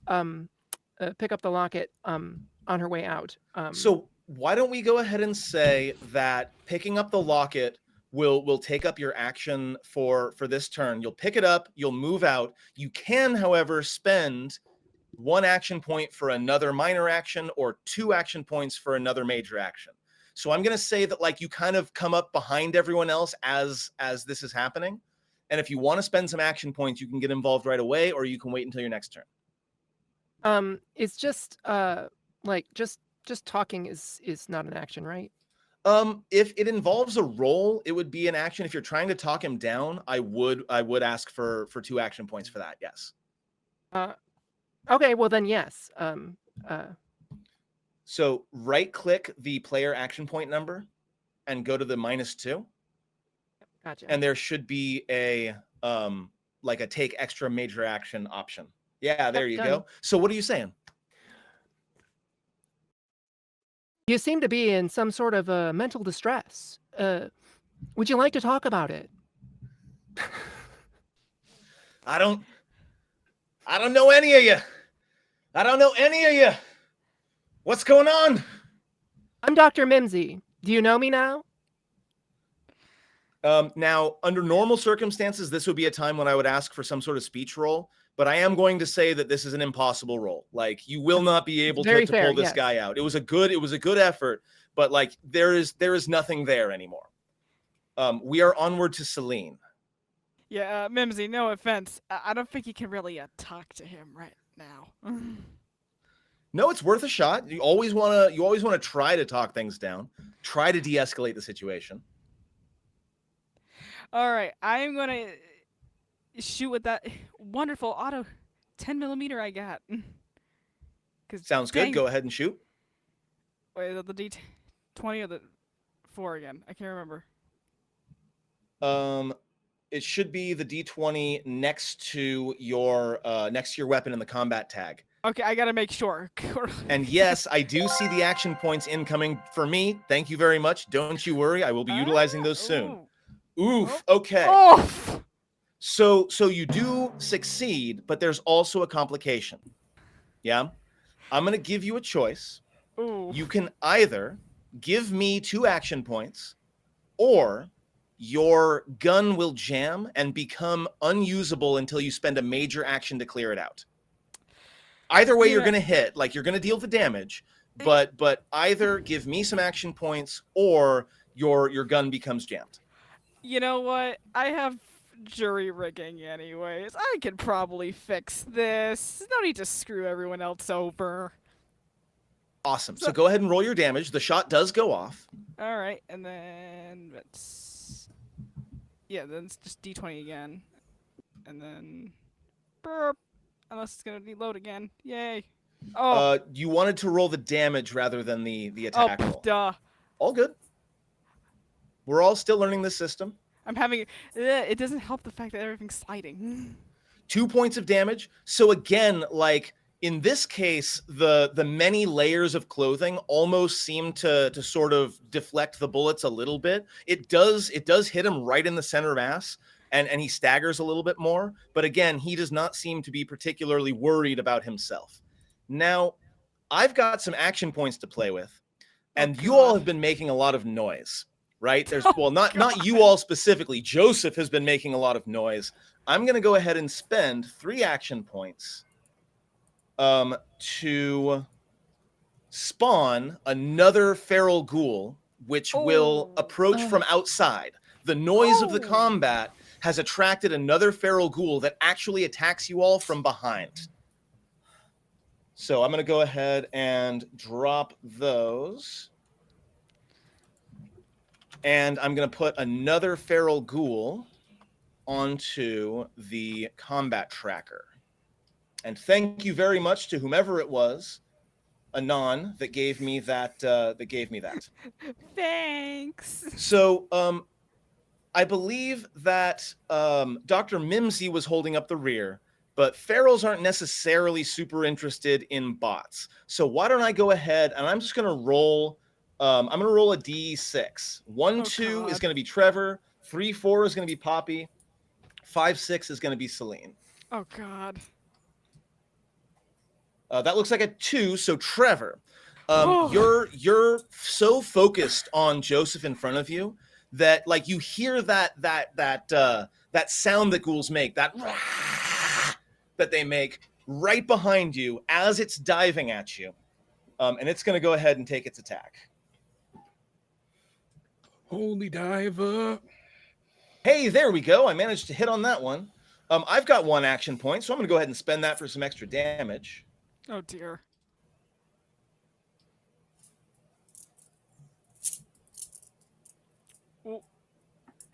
S3: locket on her way out.
S1: So why don't we go ahead and say that picking up the locket will take up your action for this turn. You'll pick it up, you'll move out. You can, however, spend 1 action point for another minor action or 2 action points for another major action. So I'm going to say that like you kind of come up behind everyone else as this is happening. And if you want to spend some action points, you can get involved right away, or you can wait until your next turn.
S3: It's just like just talking is not an action, right?
S1: If it involves a roll, it would be an action. If you're trying to talk him down, I would ask for 2 action points for that. Yes.
S3: Okay, well then yes.
S1: So right click the player action point number and go to the -2.
S3: Gotcha.
S1: And there should be a like a take extra major action option. Yeah, there you
S3: done.
S1: go. So what are you saying?
S3: You seem to be in some sort of mental distress. Would you like to talk about it?
S1: I don't know any of you. I don't know any of you. What's going on?
S3: I'm Dr. Mimsy. Do you know me now?
S1: Now, under normal circumstances, this would be a time when I would ask for some sort of speech roll, but I am going to say that this is an impossible roll. Like, you will not be able to pull this guy out. It was a good effort, but like there is nothing there anymore. We are onward to Selene.
S5: Yeah, Mimsy, no offense. I don't think you can really talk to him right now.
S1: No, it's worth a shot. You always want to try to talk things down, try to de-escalate the situation.
S5: All right, I'm gonna shoot with that wonderful auto 10mm I got.
S1: Sounds good. Go ahead and shoot.
S5: Wait, the D20 or the 4 again? I can't remember.
S1: It should be the D20 next to your weapon in the combat tag.
S5: Okay, I gotta make sure.
S1: And yes, I do see the action points incoming for me. Thank you very much. Don't you worry. I will be utilizing those soon. Oof. Okay.
S5: Oof.
S1: So you do succeed, but there's also a complication. Yeah? I'm going to give you a choice.
S5: Ooh.
S1: You can either give me 2 action points, or your gun will jam and become unusable until you spend a major action to clear it out. Either way, you're going to hit. Like, you're going to deal the damage, but either give me some action points or your gun becomes jammed.
S5: You know what? I have jury rigging anyways. I can probably fix this. No need to screw everyone else over.
S1: Awesome. So go ahead and roll your damage. The shot does go off.
S5: All right, and then it's then it's just D20 again, and then burp. Unless it's gonna reload again. Yay! Oh.
S1: You wanted to roll the damage rather than the attack roll.
S5: Duh.
S1: All good. We're all still learning this system.
S5: I'm having it doesn't help the fact that everything's sliding.
S1: 2 points of damage. So again, like in this case, the many layers of clothing almost seem to sort of deflect the bullets a little bit. It does hit him right in the center mass, and he staggers a little bit more. But again, he does not seem to be particularly worried about himself. Now, I've got some action points to play with, and you all have been making a lot of noise. Right? There's not you all specifically. Joseph has been making a lot of noise. I'm going to go ahead and spend 3 action points to spawn another feral ghoul, which will approach from outside. The noise of the combat has attracted another feral ghoul that actually attacks you all from behind. So I'm going to go ahead and drop those. And I'm going to put another feral ghoul onto the combat tracker. And thank you very much to whomever it was, Anon, that gave me that.
S5: Thanks.
S1: So I believe that Dr. Mimsy was holding up the rear, but ferals aren't necessarily super interested in bots. So why don't I go ahead and I'm just going to roll. I'm going to roll a D6. 1, 2 is going to be Trevor. 3, 4 is going to be Poppy. 5, 6 is going to be Selene.
S5: Oh God.
S1: That looks like a 2. So Trevor, you're so focused on Joseph in front of you that like you hear that sound that ghouls make, that they make right behind you as it's diving at you, and it's going to go ahead and take its attack.
S2: Holy diver.
S1: Hey, there we go. I managed to hit on that one. I've got 1 action point, so I'm going to go ahead and spend that for some extra damage.
S5: Oh dear.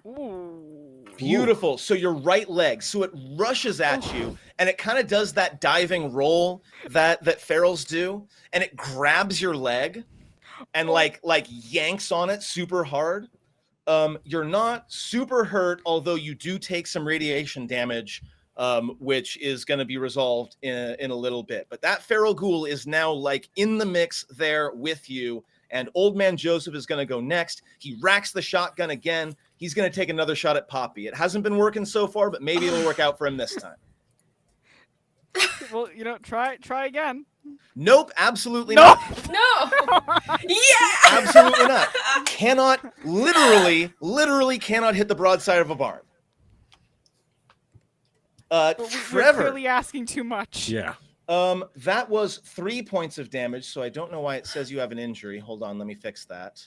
S5: Ooh.
S1: Beautiful. So your right leg, so it rushes at you, and it kind of does that diving roll that ferals do, and it grabs your leg, and like yanks on it super hard. You're not super hurt, although you do take some radiation damage, which is going to be resolved in a little bit. But that feral ghoul is now like in the mix there with you, and Old Man Joseph is going to go next. He racks the shotgun again. He's going to take another shot at Poppy. It hasn't been working so far, but maybe it'll work out for him this time.
S5: Well, try again.
S1: Nope, absolutely not.
S4: No. Yeah.
S1: Absolutely not. Literally cannot hit the broadside of a barn.
S5: We're
S1: Trevor.
S5: clearly asking too much.
S2: Yeah.
S1: That was 3 points of damage, so I don't know why it says you have an injury. Hold on, let me fix that.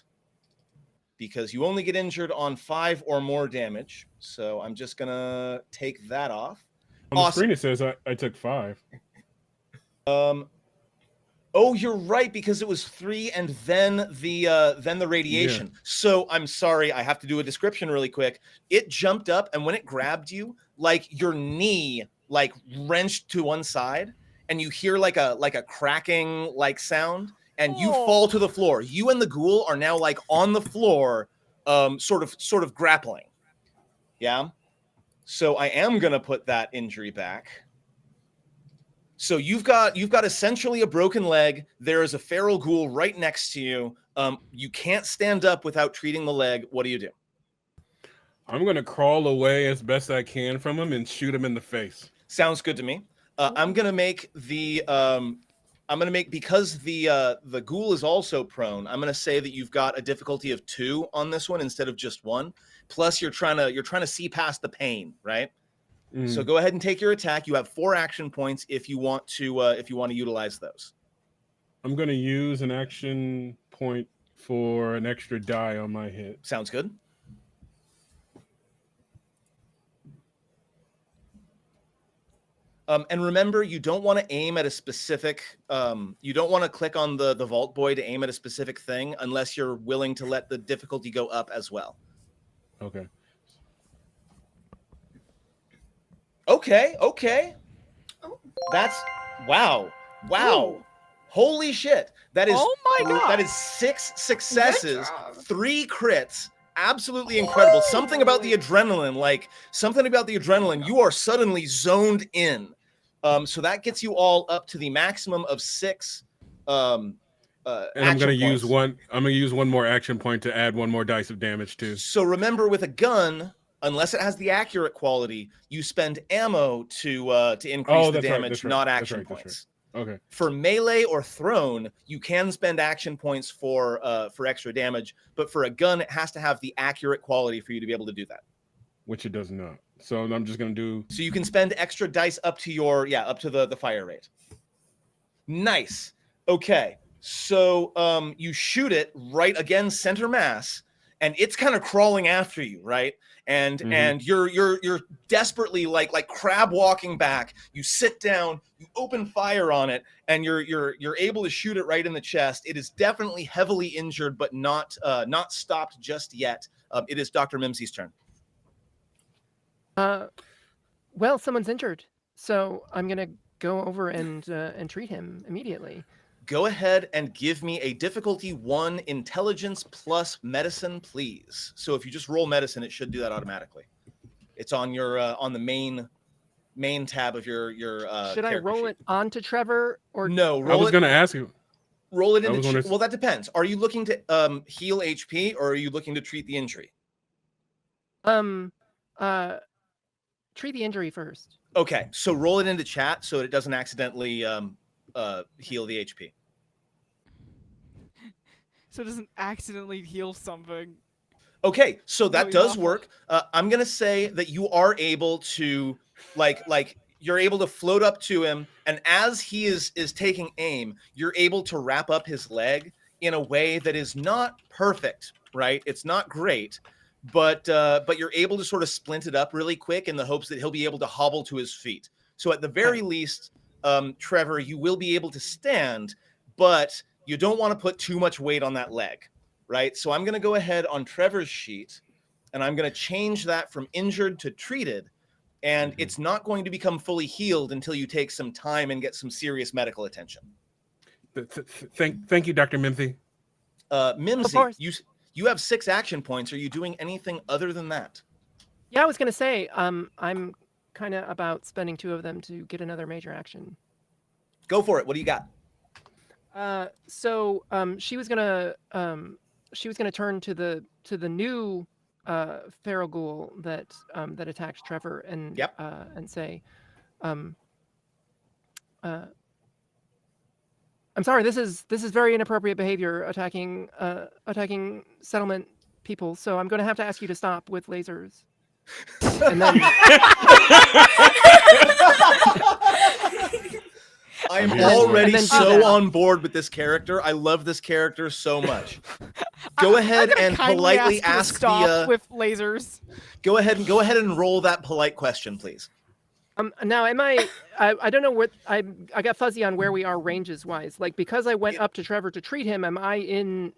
S1: Because you only get injured on 5 or more damage. So I'm just gonna take that off.
S2: On the screen it says I took 5.
S1: Oh, you're right, because it was 3 and then the radiation. Yeah. So I'm sorry, I have to do a description really quick. It jumped up, and when it grabbed you, like your knee like wrenched to one side, and you hear like a cracking like sound, and you fall to the floor. You and the ghoul are now like on the floor, sort of grappling. Yeah. So I am gonna put that injury back. So you've got essentially a broken leg. There is a feral ghoul right next to you. You can't stand up without treating the leg. What do you do?
S2: I'm gonna crawl away as best I can from him and shoot him in the face.
S1: Sounds good to me. I'm gonna make because the ghoul is also prone. I'm gonna say that you've got a difficulty of 2 on this one instead of just 1. Plus, you're trying to see past the pain, right? So go ahead and take your attack. You have 4 action points if you want to utilize those.
S2: I'm going to use an action point for an extra die on my hit.
S1: Sounds good. And remember, you don't want to aim at a specific. You don't want to click on the Vault Boy to aim at a specific thing unless you're willing to let the difficulty go up as well.
S2: Okay.
S1: Okay. That's wow.
S5: Ooh.
S1: Holy shit. That is
S5: God.
S1: That is 6 successes, 3 crits. Absolutely incredible. Something about the adrenaline, you are suddenly zoned in. So that gets you all up to the maximum of 6
S2: and I'm going to use one more action point to add 1 more dice of damage too.
S1: So remember, with a gun, unless it has the accurate quality, you spend ammo to increase the damage, not action points.
S2: Okay.
S1: For melee or thrown, you can spend action points for extra damage, but for a gun, it has to have the accurate quality for you to be able to do that.
S2: Which it does not. So I'm just gonna do.
S1: So you can spend extra dice up to your up to the fire rate. Nice. Okay. So you shoot it right again, center mass, and it's kind of crawling after you, right? And you're desperately like crab walking back. You sit down, you open fire on it, and you're able to shoot it right in the chest. It is definitely heavily injured, but not stopped just yet. It is Dr. Mimsy's turn.
S3: Well, someone's injured, so I'm gonna go over and treat him immediately.
S1: Go ahead and give me a difficulty 1 intelligence plus medicine, please. So if you just roll medicine, it should do that automatically. It's on your on the main tab of your
S3: Should I roll
S1: sheet.
S3: it onto Trevor or
S1: No?
S2: I was gonna ask you.
S1: Roll it into. Well, that depends. Are you looking to heal HP or are you looking to treat the injury?
S3: Treat the injury first.
S1: Okay, so roll it into chat so it doesn't accidentally heal the HP.
S5: So it doesn't accidentally heal something.
S1: Okay, so that
S5: Really
S1: does
S5: awful.
S1: work. I'm gonna say that you are able to like you're able to float up to him, and as he is taking aim, you're able to wrap up his leg in a way that is not perfect, right? It's not great, but you're able to sort of splint it up really quick in the hopes that he'll be able to hobble to his feet. So at the very least, Trevor, you will be able to stand, but you don't want to put too much weight on that leg, right? So I'm going to go ahead on Trevor's sheet, and I'm going to change that from injured to treated, and it's not going to become fully healed until you take some time and get some serious medical attention.
S2: Thank you, Dr. Mimsy.
S1: Mimsy, you have 6 action points. Are you doing anything other than that?
S3: Yeah, I was gonna say, I'm kind of about spending 2 of them to get another major action.
S1: Go for it. What do you got?
S3: So she was gonna turn to the new feral ghoul that attacked Trevor and and say, I'm sorry, this is very inappropriate behavior, attacking settlement people. So I'm going to have to ask you to stop with lasers. And then
S1: I'm already so on board with this character. I love this character so much. Go ahead and politely ask
S5: stop with lasers.
S1: Go ahead and roll that polite question, please.
S3: Now, am I don't know what I got fuzzy on where we are ranges wise. Like, because I went up to Trevor to treat him, am I in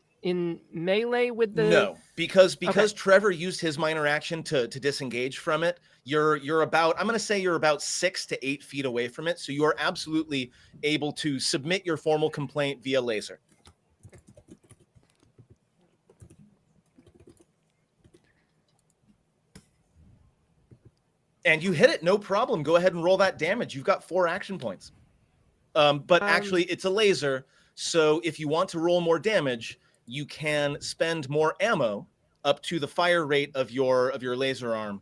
S3: melee with the?
S1: No, because Trevor used his minor action to disengage from it. You're about, I'm going to say you're about 6 to 8 feet away from it, so you are absolutely able to submit your formal complaint via laser. And you hit it, no problem. Go ahead and roll that damage. You've got 4 action points. But actually, it's a laser, so if you want to roll more damage, you can spend more ammo up to the fire rate of your laser arm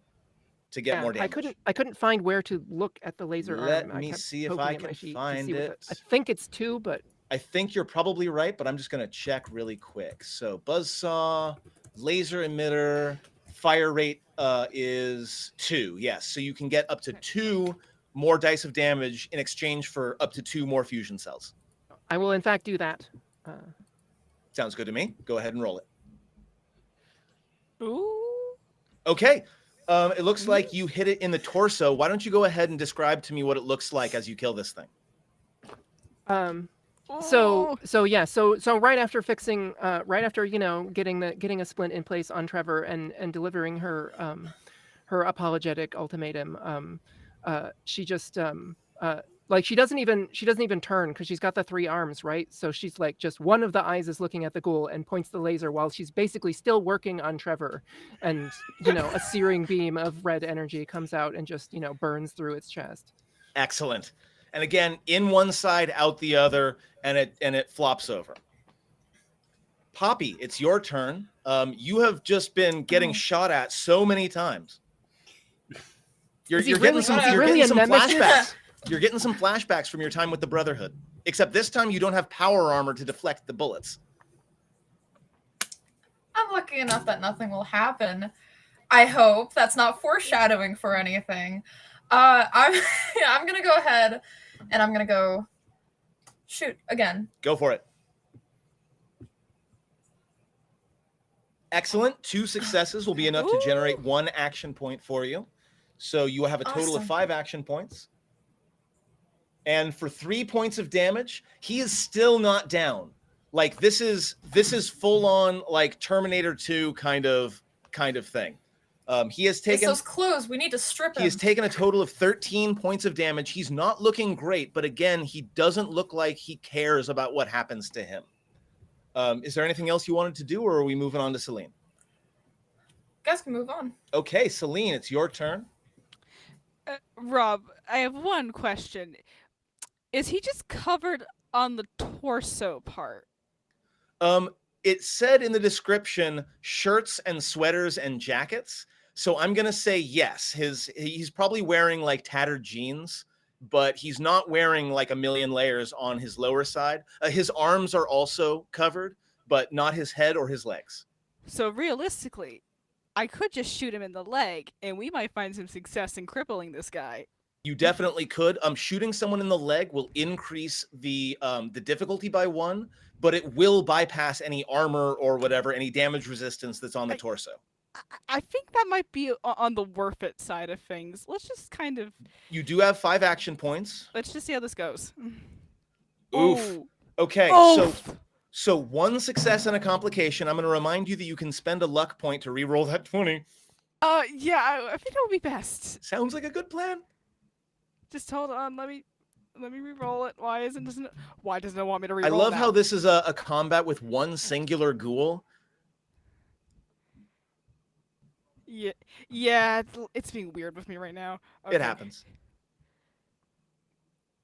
S1: to get more damage.
S3: I couldn't find where to look at the laser arm.
S1: Let me see if I can find it.
S3: I think it's 2, but
S1: I think you're probably right, but I'm just going to check really quick. So buzzsaw, laser emitter, fire rate is 2. Yes, so you can get up to 2 more dice of damage in exchange for up to 2 more fusion cells.
S3: I will in fact do that.
S1: Sounds good to me. Go ahead and roll it.
S5: Ooh.
S1: Okay. It looks like you hit it in the torso. Why don't you go ahead and describe to me what it looks like as you kill this thing?
S3: So right after fixing, getting a splint in place on Trevor and delivering her apologetic ultimatum, she just she doesn't even turn because she's got the 3 arms, right? So she's like, just one of the eyes is looking at the ghoul and points the laser while she's basically still working on Trevor, and a searing beam of red energy comes out and just burns through its chest.
S1: Excellent. And again, in one side, out the other, and it flops over. Poppy, it's your turn. You have just been getting shot at so many times. You're getting some flashbacks. You're getting some flashbacks from your time with the Brotherhood. Except this time you don't have power armor to deflect the bullets.
S4: I'm lucky enough that nothing will happen. I hope that's not foreshadowing for anything. I'm I'm gonna go ahead and I'm gonna go shoot again.
S1: Go for it. Excellent. 2 successes will be enough to generate 1 action point for you. So you have a total of
S4: Awesome.
S1: 5 action points. And for 3 points of damage, he is still not down. Like this is full on like Terminator 2 kind of thing. He has
S4: It's
S1: taken
S4: those clues. We need to strip him.
S1: He has taken a total of 13 points of damage. He's not looking great, but again, he doesn't look like he cares about what happens to him. Is there anything else you wanted to do, or are we moving on to Selene?
S4: You guys can move on.
S1: Okay, Selene, it's your turn.
S5: Rob, I have one question. Is he just covered on the torso part?
S1: It said in the description, shirts and sweaters and jackets. So I'm going to say yes. He's probably wearing like tattered jeans, but he's not wearing like a million layers on his lower side. His arms are also covered, but not his head or his legs.
S5: So realistically, I could just shoot him in the leg, and we might find some success in crippling this guy.
S1: You definitely could. Shooting someone in the leg will increase the difficulty by 1, but it will bypass any armor or whatever, any damage resistance that's on the torso.
S5: I think that might be on the worth it side of things. Let's just kind of...
S1: You do have 5 action points.
S5: Let's just see how this goes.
S1: Oof.
S5: Ooh.
S1: Okay,
S5: Oof.
S1: so 1 success and a complication. I'm going to remind you that you can spend a luck point to re-roll that 20.
S5: Yeah, I think that would be best.
S1: Sounds like a good plan.
S5: Just hold on, let me re-roll it. Why doesn't it want me to
S1: I
S5: re-roll
S1: love
S5: now?
S1: how this is a combat with 1 singular ghoul.
S5: Yeah, it's being weird with me right now. Okay.
S1: It happens.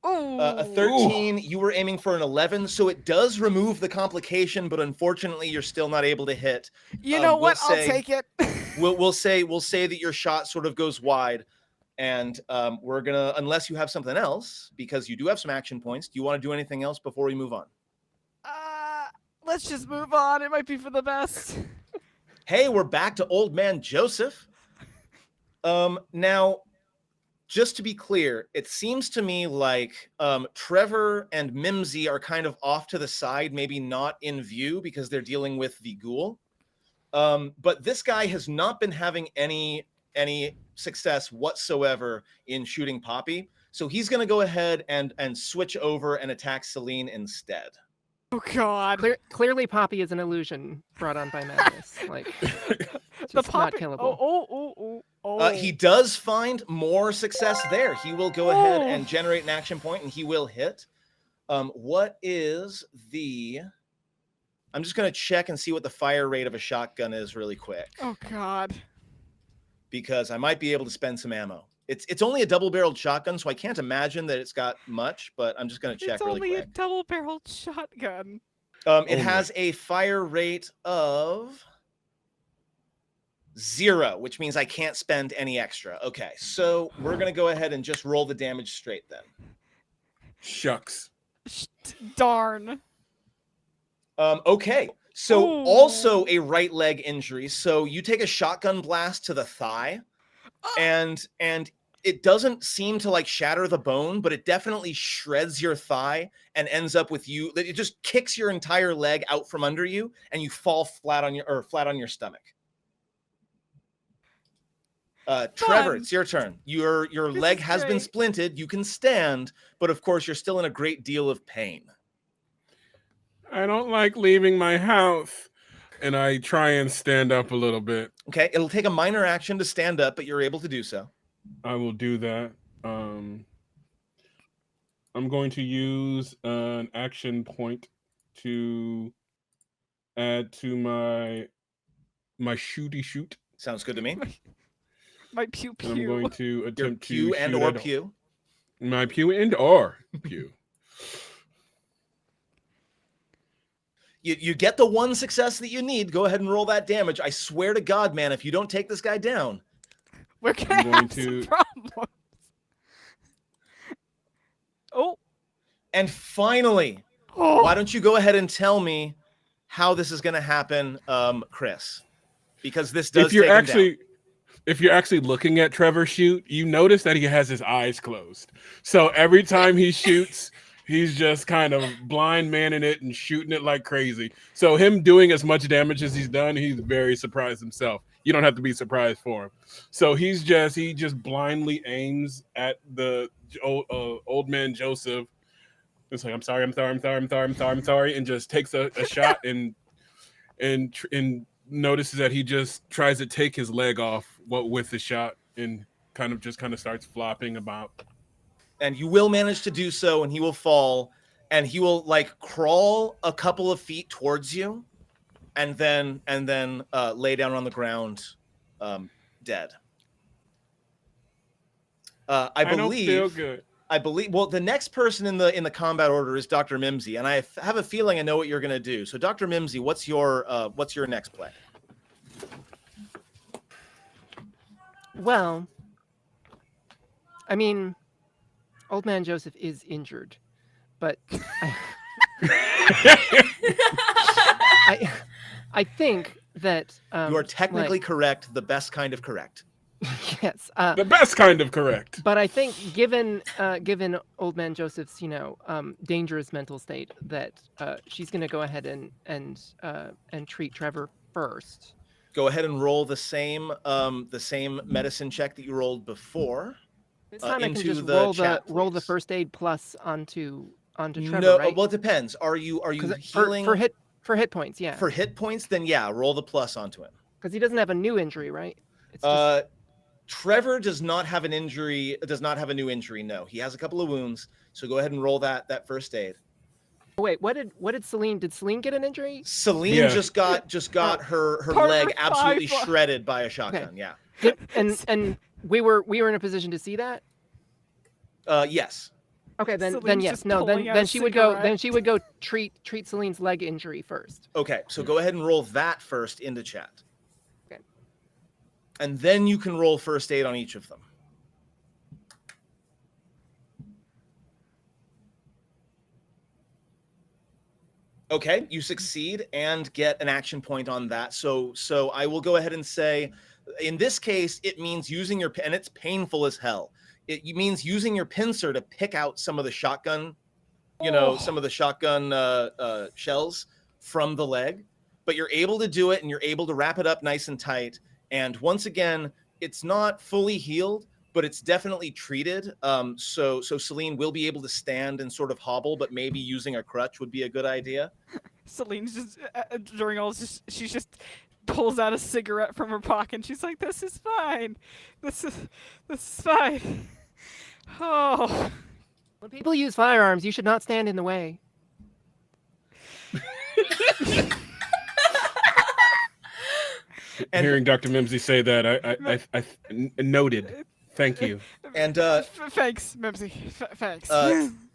S5: Oh,
S1: A 13, you were aiming for an 11, so it does remove the complication, but unfortunately you're still not able to hit.
S5: You know what?
S1: We'll
S5: I'll take it.
S1: We'll say that your shot sort of goes wide, and we're gonna, unless you have something else, because you do have some action points. Do you want to do anything else before we move on?
S5: Let's just move on. It might be for the best.
S1: Hey, we're back to old man Joseph. Now, just to be clear, it seems to me like Trevor and Mimsy are kind of off to the side, maybe not in view because they're dealing with the ghoul. But this guy has not been having any success whatsoever in shooting Poppy. So he's going to go ahead and switch over and attack Selene instead.
S5: Oh God!
S3: Clearly, Poppy is an illusion brought on by madness. Like,
S5: The
S3: just not
S5: Poppy.
S3: killable.
S1: He does find more success there. He will go ahead and generate an action point, and he will hit. What is the... I'm just going to check and see what the fire rate of a shotgun is really quick.
S5: Oh God!
S1: Because I might be able to spend some ammo. It's only a double-barreled shotgun, so I can't imagine that it's got much, but I'm just going to check really quick.
S5: It's only a double-barreled shotgun.
S1: It has a fire rate of 0, which means I can't spend any extra. Okay, so we're going to go ahead and just roll the damage straight then.
S2: Shucks.
S5: Darn.
S1: Okay, so also a right leg injury. So you take a shotgun blast to the thigh, and it doesn't seem to like shatter the bone, but it definitely shreds your thigh and ends up with you. It just kicks your entire leg out from under you, and you fall flat on your stomach. Trevor, it's your turn. Your leg has been splinted. You can stand, but of course you're still in a great deal of pain.
S2: I don't like leaving my house. And I try and stand up a little bit.
S1: Okay, it'll take a minor action to stand up, but you're able to do so.
S2: I will do that. I'm going to use an action point to add to my shooty shoot.
S1: Sounds good to me.
S5: My pew pew.
S2: And I'm going to attempt
S1: Your pew
S2: to
S1: and
S2: shoot
S1: or
S2: at
S1: pew.
S2: my pew and or pew.
S1: You get the 1 success that you need. Go ahead and roll that damage. I swear to God, man, if you don't take this guy down,
S5: we're gonna have some problems. Oh.
S1: And finally, why don't you go ahead and tell me how this is going to happen, Chris? Because this does.
S2: If you're
S1: take him
S2: actually,
S1: down.
S2: if you're actually looking at Trevor shoot, you notice that he has his eyes closed. So every time he shoots, he's just kind of blind manning it and shooting it like crazy. So him doing as much damage as he's done, he's very surprised himself. You don't have to be surprised for him. So he just blindly aims at the old man Joseph. It's like, I'm sorry, and just takes a shot and notices that he just tries to take his leg off with the shot and kind of starts flopping about.
S1: And you will manage to do so, and he will fall, and he will like crawl a couple of feet towards you, and then lay down on the ground, dead. I
S2: don't feel good.
S1: I believe. Well, the next person in the combat order is Dr. Mimsy, and I have a feeling I know what you're going to do. So, Dr. Mimsy, what's your next play?
S3: Well, I mean, old man Joseph is injured, but I think that
S1: You are technically correct, the best kind of correct.
S3: yes,
S2: The best kind of correct.
S3: but I think given old man Joseph's dangerous mental state, that she's going to go ahead and treat Trevor first.
S1: Go ahead and roll the same medicine check that you rolled before.
S3: This time I can
S1: into
S3: just
S1: the
S3: roll the
S1: please.
S3: first aid plus onto Trevor,
S1: No,
S3: right?
S1: well, it depends. Are you
S3: 'Cause
S1: healing
S3: for hit points? Yeah,
S1: for hit points? Then yeah, roll the plus onto him.
S3: because he doesn't have a new injury, right? It's just,
S1: Trevor does not have an injury. Does not have a new injury. No, he has a couple of wounds. So go ahead and roll that first aid.
S3: wait, what did Selene? Did Selene get an injury?
S1: Celine
S2: Yeah.
S1: just got her
S5: Part
S1: leg
S5: of
S1: absolutely
S5: 5.
S1: shredded by a shotgun. Yeah.
S3: And we were in a position to see that.
S1: Yes.
S3: Okay, then
S5: Celine's
S3: yes,
S5: just
S3: no,
S5: pulling out
S3: then
S5: a
S3: she would go.
S5: cigarette.
S3: Then she would go treat Celine's leg injury first.
S1: Okay. So go ahead and roll that first into chat.
S3: Okay.
S1: And then you can roll first aid on each of them. Okay, you succeed and get an action point on that. So I will go ahead and say, in this case, it means using your and it's painful as hell. It means using your pincer to pick out some of the shotgun, some of the shotgun shells from the leg. But you're able to do it, and you're able to wrap it up nice and tight. And once again, it's not fully healed, but it's definitely treated. So Selene will be able to stand and sort of hobble, but maybe using a crutch would be a good idea.
S5: Celine's just during all this, she just pulls out a cigarette from her pocket. And she's like, "This is fine. This is fine." Oh,
S3: When people use firearms, you should not stand in the way.
S1: And-
S2: Hearing Dr. Mimsy say that, I noted. Thank you.
S1: And
S5: thanks, Mimsy. Thanks.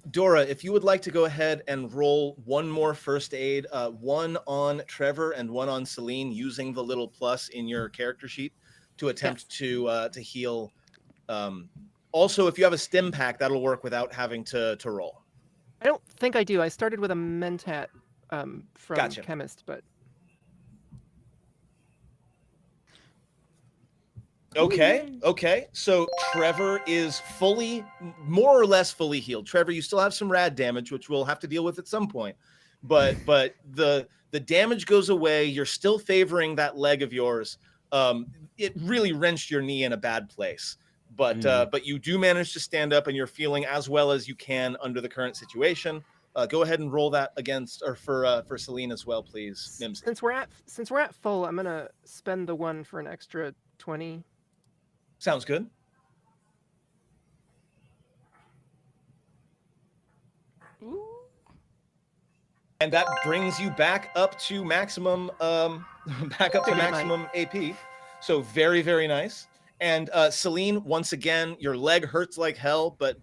S1: Dora, if you would like to go ahead and roll one more first aid, one on Trevor and one on Selene, using the little plus in your character sheet to attempt to heal. Also, if you have a stim pack, that'll work without having to roll.
S3: I don't think I do. I started with a mentat from
S1: Gotcha.
S3: chemist, but
S1: Okay. So Trevor is more or less fully healed. Trevor, you still have some rad damage, which we'll have to deal with at some point. But the damage goes away. You're still favoring that leg of yours. It really wrenched your knee in a bad place. But you do manage to stand up, and you're feeling as well as you can under the current situation. Go ahead and roll that against or for Selene as well, please, Mimsy.
S3: since we're at full, I'm gonna spend the one for an extra 20.
S1: Sounds good.
S5: Ooh.
S1: And that brings you back up to maximum AP. So very, very nice. And Selene, once again, your leg hurts like hell, but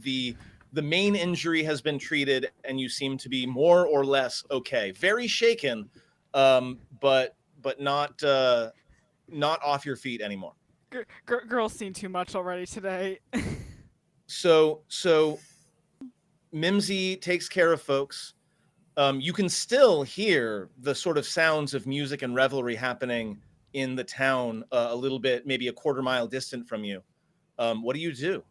S1: the main injury has been treated, and you seem to be more or less okay. Very shaken, but not off your feet anymore.
S5: Girl's seen too much already today.
S1: So Mimsy takes care of folks. You can still hear the sort of sounds of music and revelry happening in the town, a little bit, maybe a quarter mile distant from you. What do you do?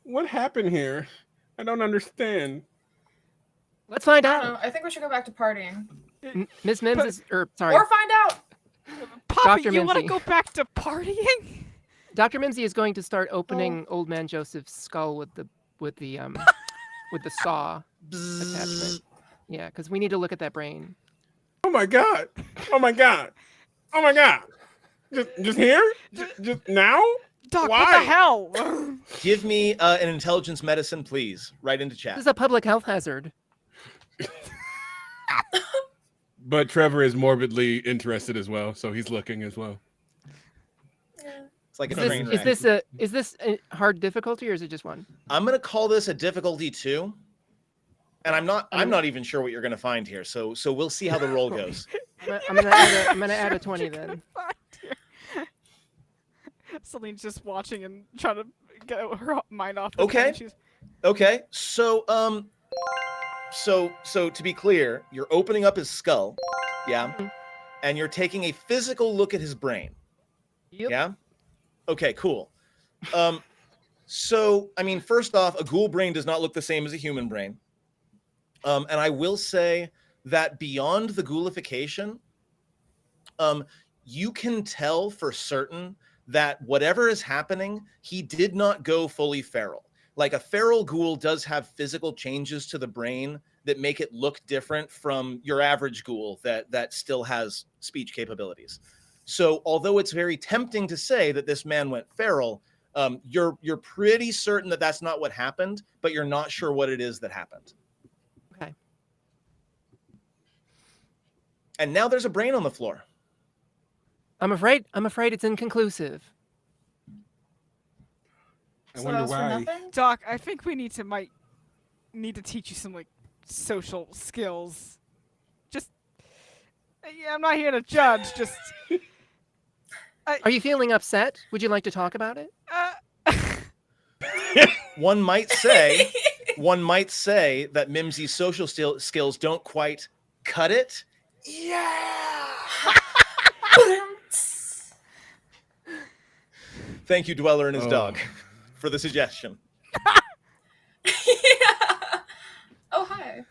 S2: What happened here? I don't understand.
S3: Let's find
S4: I don't know.
S3: out.
S4: I think we should go back to partying.
S3: Miss Mims is, sorry,
S4: Or find out.
S5: Poppy,
S3: Dr.
S5: you want to
S3: Mimsy.
S5: go back to partying?
S3: Dr. Mimsy is going to start opening Old Man Joseph's skull with the saw attachment. Yeah, because we need to look at that brain.
S2: Oh my god! Oh my god! Oh my god! Just here? Just now?
S5: Doc,
S2: Why?
S5: what the hell?
S1: Give me an intelligence medicine, please. Right into chat.
S3: This is a public health hazard.
S2: But Trevor is morbidly interested as well, so he's looking as well.
S1: It's like a
S3: Is
S1: train
S3: this,
S1: wreck.
S3: is this a hard difficulty or is it just one?
S1: I'm gonna call this a difficulty 2, and I'm not even sure what you're gonna find here. So we'll see how the roll goes.
S3: I'm gonna add a 20 then.
S5: Celine's just watching and trying to get her mind off.
S1: Okay. Okay. So to be clear, you're opening up his skull, yeah, and you're taking a physical look at his brain.
S3: Yep.
S1: Yeah. Okay. Cool. So I mean, first off, a ghoul brain does not look the same as a human brain. And I will say that beyond the ghoulification, you can tell for certain that whatever is happening, he did not go fully feral. Like a feral ghoul does have physical changes to the brain that make it look different from your average ghoul that still has speech capabilities. So although it's very tempting to say that this man went feral, you're pretty certain that that's not what happened, but you're not sure what it is that happened.
S3: Okay.
S1: And now there's a brain on the floor.
S3: I'm afraid it's inconclusive.
S2: I
S4: So
S2: wonder
S4: that was for
S2: why.
S4: nothing?
S5: Doc, I think we might need to teach you some like social skills. Just, yeah, I'm not here to judge. Just,
S3: Are you feeling upset? Would you like to talk about it?
S1: One might say that Mimsy's social skills don't quite cut it. Thank you, Dweller and his dog, for the suggestion.
S4: Yeah. Oh, hi.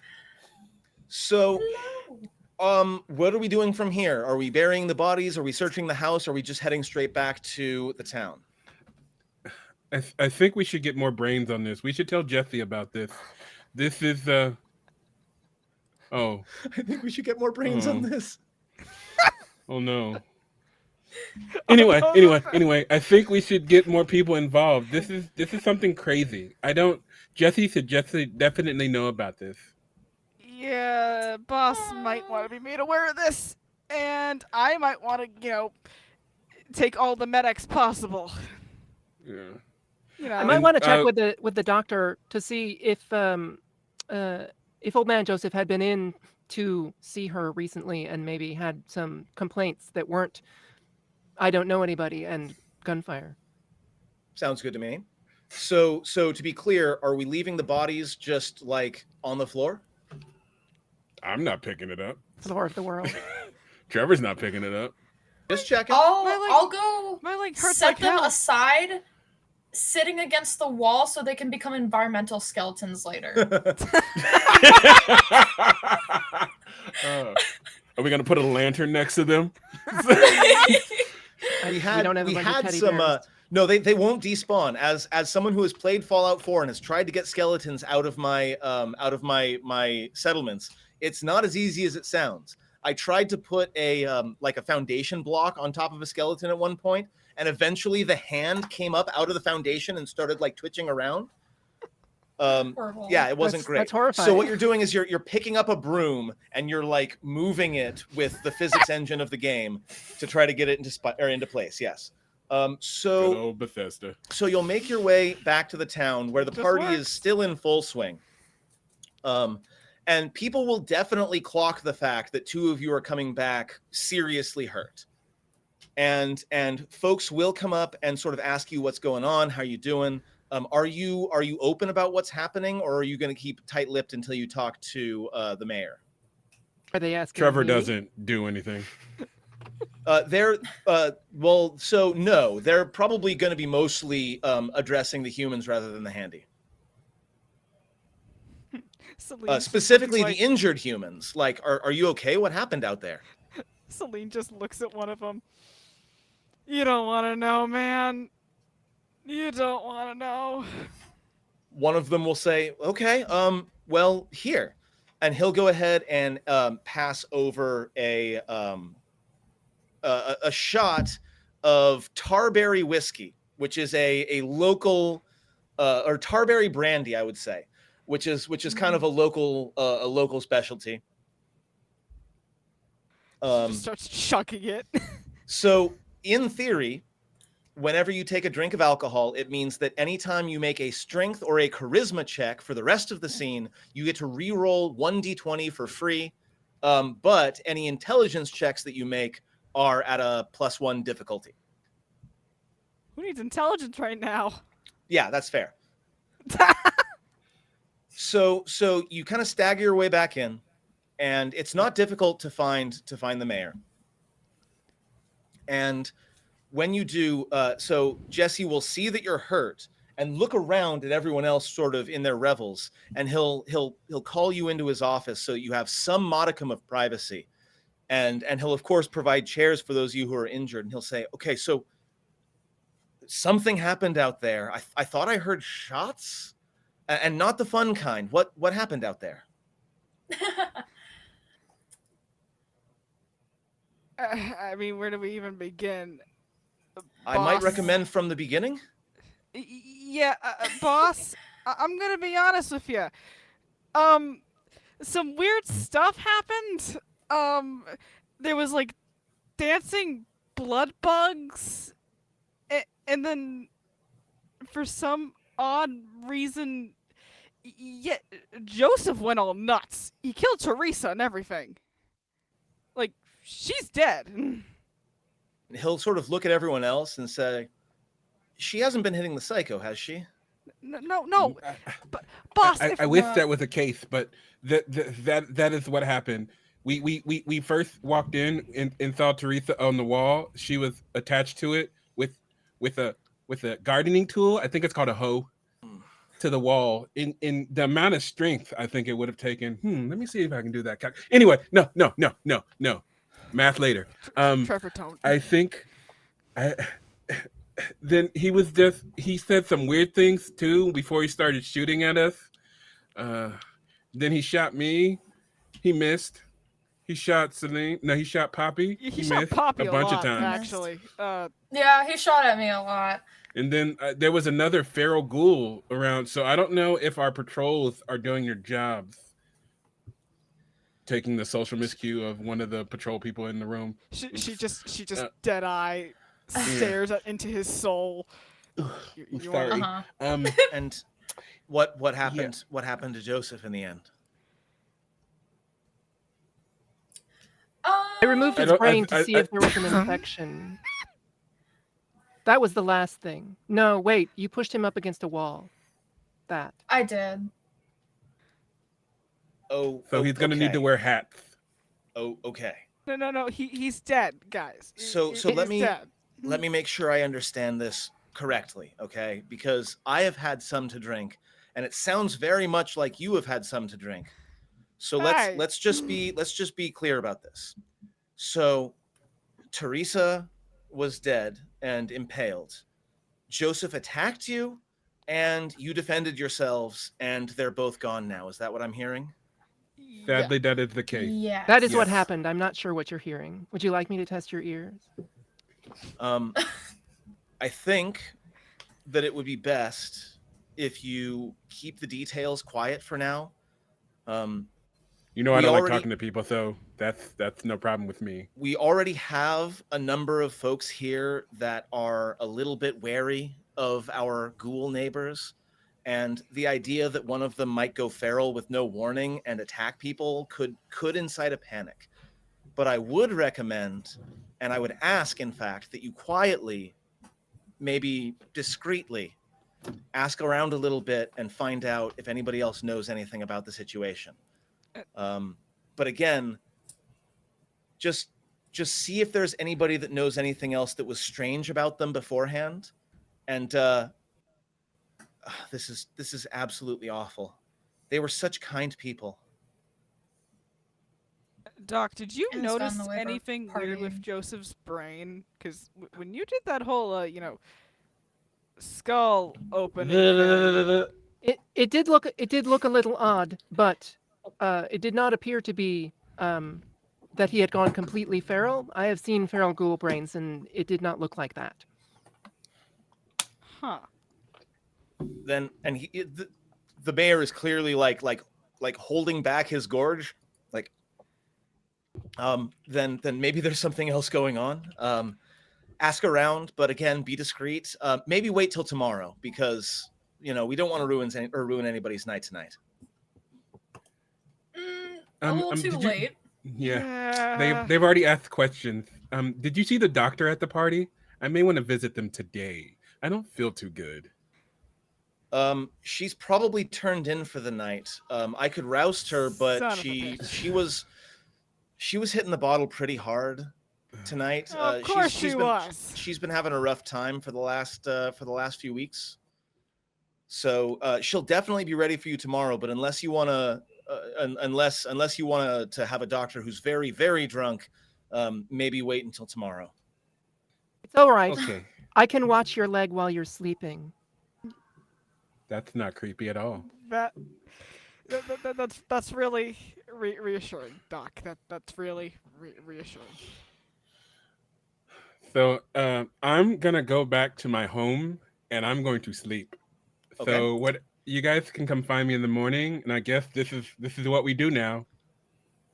S1: So,
S4: Hello.
S1: what are we doing from here? Are we burying the bodies? Are we searching the house? Are we just heading straight back to the town?
S2: I think we should get more brains on this. We should tell Jeffy about this. This is oh
S1: I think we should get more brains on this.
S2: oh no. Anyway, I think we should get more people involved. This is something crazy. Jesse should definitely know about this.
S5: yeah, boss might want to be made aware of this, and I might want to, take all the medics possible.
S2: Yeah.
S3: I might want to check with the doctor to see if Old Man Joseph had been in to see her recently and maybe had some complaints that weren't, I don't know anybody, and gunfire.
S1: Sounds good to me. So to be clear, are we leaving the bodies just like on the floor?
S2: I'm not picking it up.
S3: Floor of the world.
S2: Trevor's not picking it up.
S1: Just checking.
S4: I'll go
S5: My leg hurts
S4: set
S5: like
S4: them
S5: hell.
S4: aside, sitting against the wall so they can become environmental skeletons later.
S2: Are we gonna put a lantern next to them?
S1: We had
S3: don't have a bunch of teddy
S1: some
S3: bears.
S1: no, they won't despawn. As someone who has played Fallout 4 and has tried to get skeletons out of my settlements, it's not as easy as it sounds. I tried to put a like a foundation block on top of a skeleton at one point, and eventually the hand came up out of the foundation and started like twitching around.
S4: Horrible.
S1: Yeah, it wasn't great.
S3: That's horrifying.
S1: So what you're doing is you're picking up a broom and you're like moving it with the physics engine of the game to try to get it into place. Yes.
S2: Good
S1: So
S2: old Bethesda.
S1: you'll make your way back to the town where the
S5: Just
S1: party
S5: works.
S1: is still in full swing. And people will definitely clock the fact that two of you are coming back seriously hurt. And folks will come up and sort of ask you what's going on, how you doing. Are you open about what's happening, or are you going to keep tight-lipped until you talk to the mayor?
S3: Are they asking
S2: Trevor
S3: me?
S2: doesn't do anything.
S1: So no, they're probably going to be mostly addressing the humans rather than the handy.
S5: Celine
S1: Specifically the injured humans. Like, are you okay? What happened out there?
S5: Celine just looks at one of them. You don't want to know, man. You don't want to know.
S1: One of them will say, okay, well, here. And he'll go ahead and pass over a shot of Tarberry whiskey, which is a local or Tarberry brandy, I would say, which is kind of a local specialty.
S5: She just starts chucking it.
S1: So in theory, whenever you take a drink of alcohol, it means that anytime you make a strength or a charisma check for the rest of the scene, you get to re-roll 1d20 for free. But any intelligence checks that you make are at a +1 difficulty.
S5: Who needs intelligence right now?
S1: Yeah, that's fair. So you kind of stagger your way back in, and it's not difficult to find the mayor. And when you do, so Jesse will see that you're hurt and look around at everyone else sort of in their revels, and he'll call you into his office so you have some modicum of privacy. And he'll of course provide chairs for those of you who are injured, and he'll say, okay, so something happened out there. I thought I heard shots, and not the fun kind. What happened out there?
S5: I mean, where do we even begin?
S1: I might
S5: Boss.
S1: recommend from the beginning.
S5: Yeah, boss, I'm gonna be honest with you. Some weird stuff happened. There was like dancing blood bugs, and then for some odd reason, yeah, Joseph went all nuts. He killed Teresa and everything. Like, she's dead.
S1: He'll sort of look at everyone else and say, she hasn't been hitting the psycho, has she?
S5: No. But boss,
S2: I wish that was the case, but that is what happened. We first walked in and saw Teresa on the wall. She was attached to it with a gardening tool. I think it's called a hoe, to the wall. In the amount of strength I think it would have taken. Let me see if I can do that. Anyway, no. Math later.
S5: Trevor don't.
S2: I think then he said some weird things too before he started shooting at us. Then he shot me. He missed. He shot Selene. No, he shot Poppy.
S5: He shot
S2: missed
S5: Poppy
S2: a bunch
S5: lot,
S2: of times.
S5: actually.
S4: Yeah, he shot at me a lot.
S2: And then there was another feral ghoul around. So I don't know if our patrols are doing their jobs. Taking the social miscue of one of the patrol people in the room.
S5: She just dead eye stares into his soul.
S2: Sorry.
S4: Uh-huh.
S1: And what happened? Yeah. What happened to Joseph in the end?
S3: I removed his brain to see if there was an infection. That was the last thing. No, wait, you pushed him up against a wall. That.
S4: I did.
S1: Oh,
S2: so he's gonna need to wear hats.
S1: Oh, okay.
S5: No. He's dead, guys.
S1: So let me make sure I understand this correctly, okay? Because I have had some to drink, and it sounds very much like you have had some to drink. So let's just be clear about this. So Teresa was dead and impaled. Joseph attacked you, and you defended yourselves, and they're both gone now. Is that what I'm hearing?
S2: Sadly, that is the case.
S4: Yes.
S3: That is what happened. I'm not sure what you're hearing. Would you like me to test your ears?
S1: I think that it would be best if you keep the details quiet for now.
S2: You know, I don't like talking to people, so that's no problem with me.
S1: We already have a number of folks here that are a little bit wary of our ghoul neighbors. And the idea that one of them might go feral with no warning and attack people could incite a panic. But I would recommend, and I would ask, in fact, that you quietly, maybe discreetly, ask around a little bit and find out if anybody else knows anything about the situation. But again, just see if there's anybody that knows anything else that was strange about them beforehand. And this is absolutely awful. They were such kind people.
S5: Doc, did you
S4: And it's gotten
S5: notice
S4: away from
S5: anything weird with
S4: partying.
S5: Joseph's brain? Because when you did that whole, skull opening thing,
S3: It did look a little odd, but it did not appear to be that he had gone completely feral. I have seen feral ghoul brains, and it did not look like that.
S5: huh?
S1: Then and the mayor is clearly like holding back his gorge, like then maybe there's something else going on. Ask around, but again, be discreet. Maybe wait till tomorrow, because we don't want to ruin anybody's night tonight.
S4: A little too late.
S2: Yeah. They've already asked questions. Did you see the doctor at the party? I may want to visit them today. I don't feel too good.
S1: She's probably turned in for the night. I could roust her, but
S5: Son of a
S1: she
S5: bitch.
S1: was hitting the bottle pretty hard tonight.
S5: Of course she was.
S1: She's been having a rough time for the last few weeks. So she'll definitely be ready for you tomorrow. But unless you want to, unless you want to have a doctor who's very, very drunk, maybe wait until tomorrow.
S3: It's all right.
S2: Okay.
S3: I can watch your leg while you're sleeping.
S2: That's not creepy at all.
S5: That's really reassuring, Doc. That's really reassuring.
S2: So I'm gonna go back to my home and I'm going to sleep.
S1: Okay.
S2: So what you guys can come find me in the morning, and I guess this is what we do now.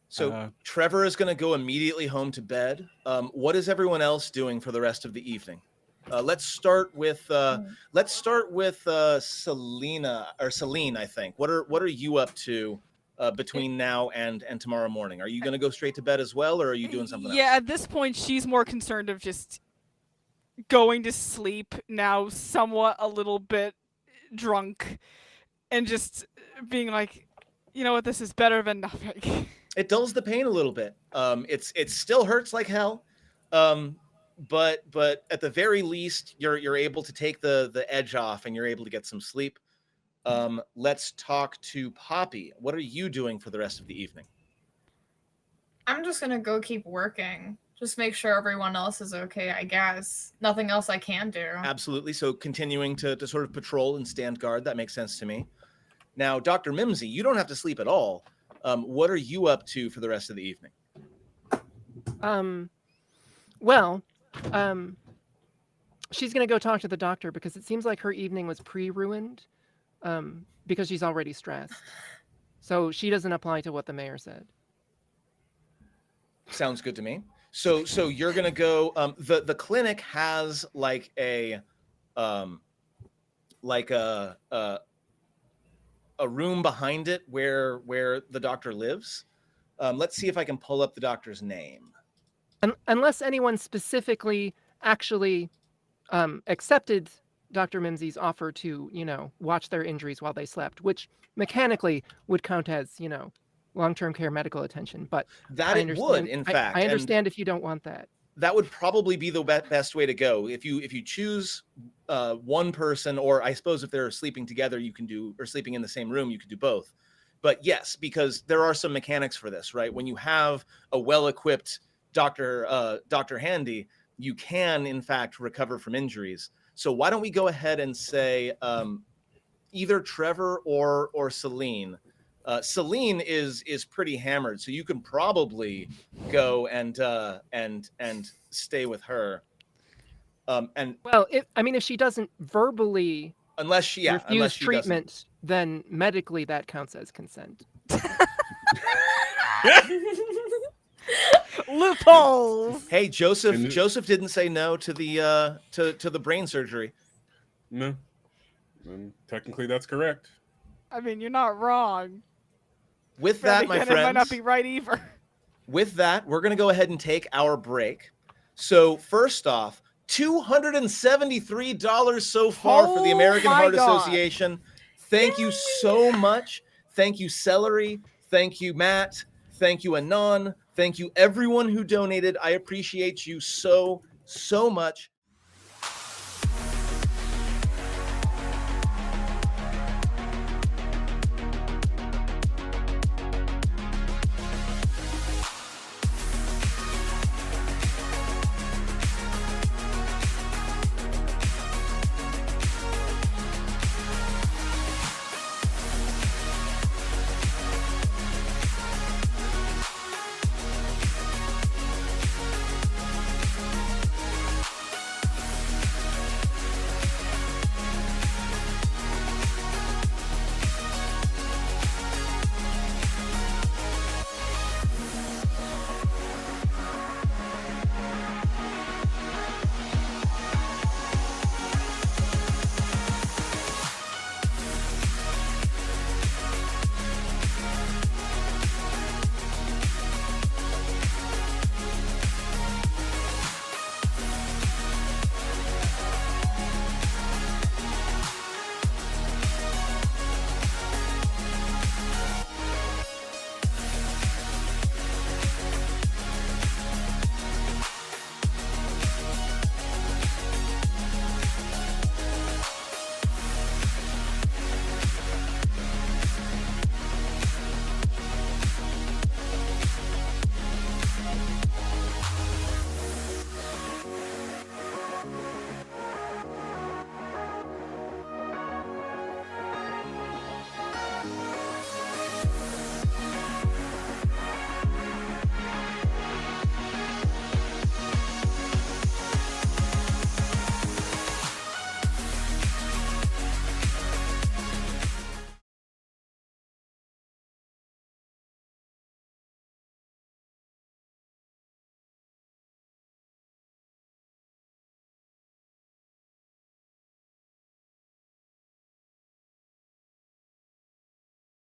S1: So Trevor is going to go immediately home to bed. What is everyone else doing for the rest of the evening? Let's start with Selene, I think. What are you up to between now and tomorrow morning? Are you going to go straight to bed as well, or are you doing something else?
S5: Yeah, at this point, she's more concerned of just going to sleep now, somewhat a little bit drunk, and just being like, you know what, this is better than nothing.
S1: It dulls the pain a little bit. It still hurts like hell, but at the very least, you're able to take the edge off, and you're able to get some sleep. Let's talk to Poppy. What are you doing for the rest of the evening?
S4: I'm just gonna go keep working. Just make sure everyone else is okay, I guess. Nothing else I can do.
S1: Absolutely. So continuing to sort of patrol and stand guard, that makes sense to me. Now, Dr. Mimsy, you don't have to sleep at all. What are you up to for the rest of the evening?
S3: She's going to go talk to the doctor because it seems like her evening was pre-ruined because she's already stressed. So she doesn't apply to what the mayor said.
S1: Sounds good to me. So you're going to go, the clinic has like a room behind it where the doctor lives. Let's see if I can pull up the doctor's name.
S3: Unless anyone specifically actually accepted Dr. Mimsy's offer to, watch their injuries while they slept, which mechanically would count as, long-term care medical attention. But
S1: that it would, in fact.
S3: I understand if you don't want that.
S1: That would probably be the best way to go. If you choose one person, or I suppose if they're sleeping together, you can do, or sleeping in the same room, you could do both. But yes, because there are some mechanics for this, right? When you have a well-equipped doctor handy, you can in fact recover from injuries. So why don't we go ahead and say either Trevor or Selene. Selene is pretty hammered, so you can probably go and stay with her.
S3: If she doesn't verbally
S1: unless she
S3: refuse treatment,
S1: doesn't.
S3: Then medically that counts as consent.
S5: Loopholes.
S1: Hey, Joseph didn't say no to the to the brain surgery.
S2: No, technically that's correct.
S5: I mean, you're not wrong.
S1: With that, my friends,
S5: it might not be right either.
S1: With that, we're going to go ahead and take our break. So first off, $273 so far for the American Heart Association. Thank you so much. Thank you, Celery. Thank you, Matt. Thank you, Anon. Thank you, everyone who donated. I appreciate you so much.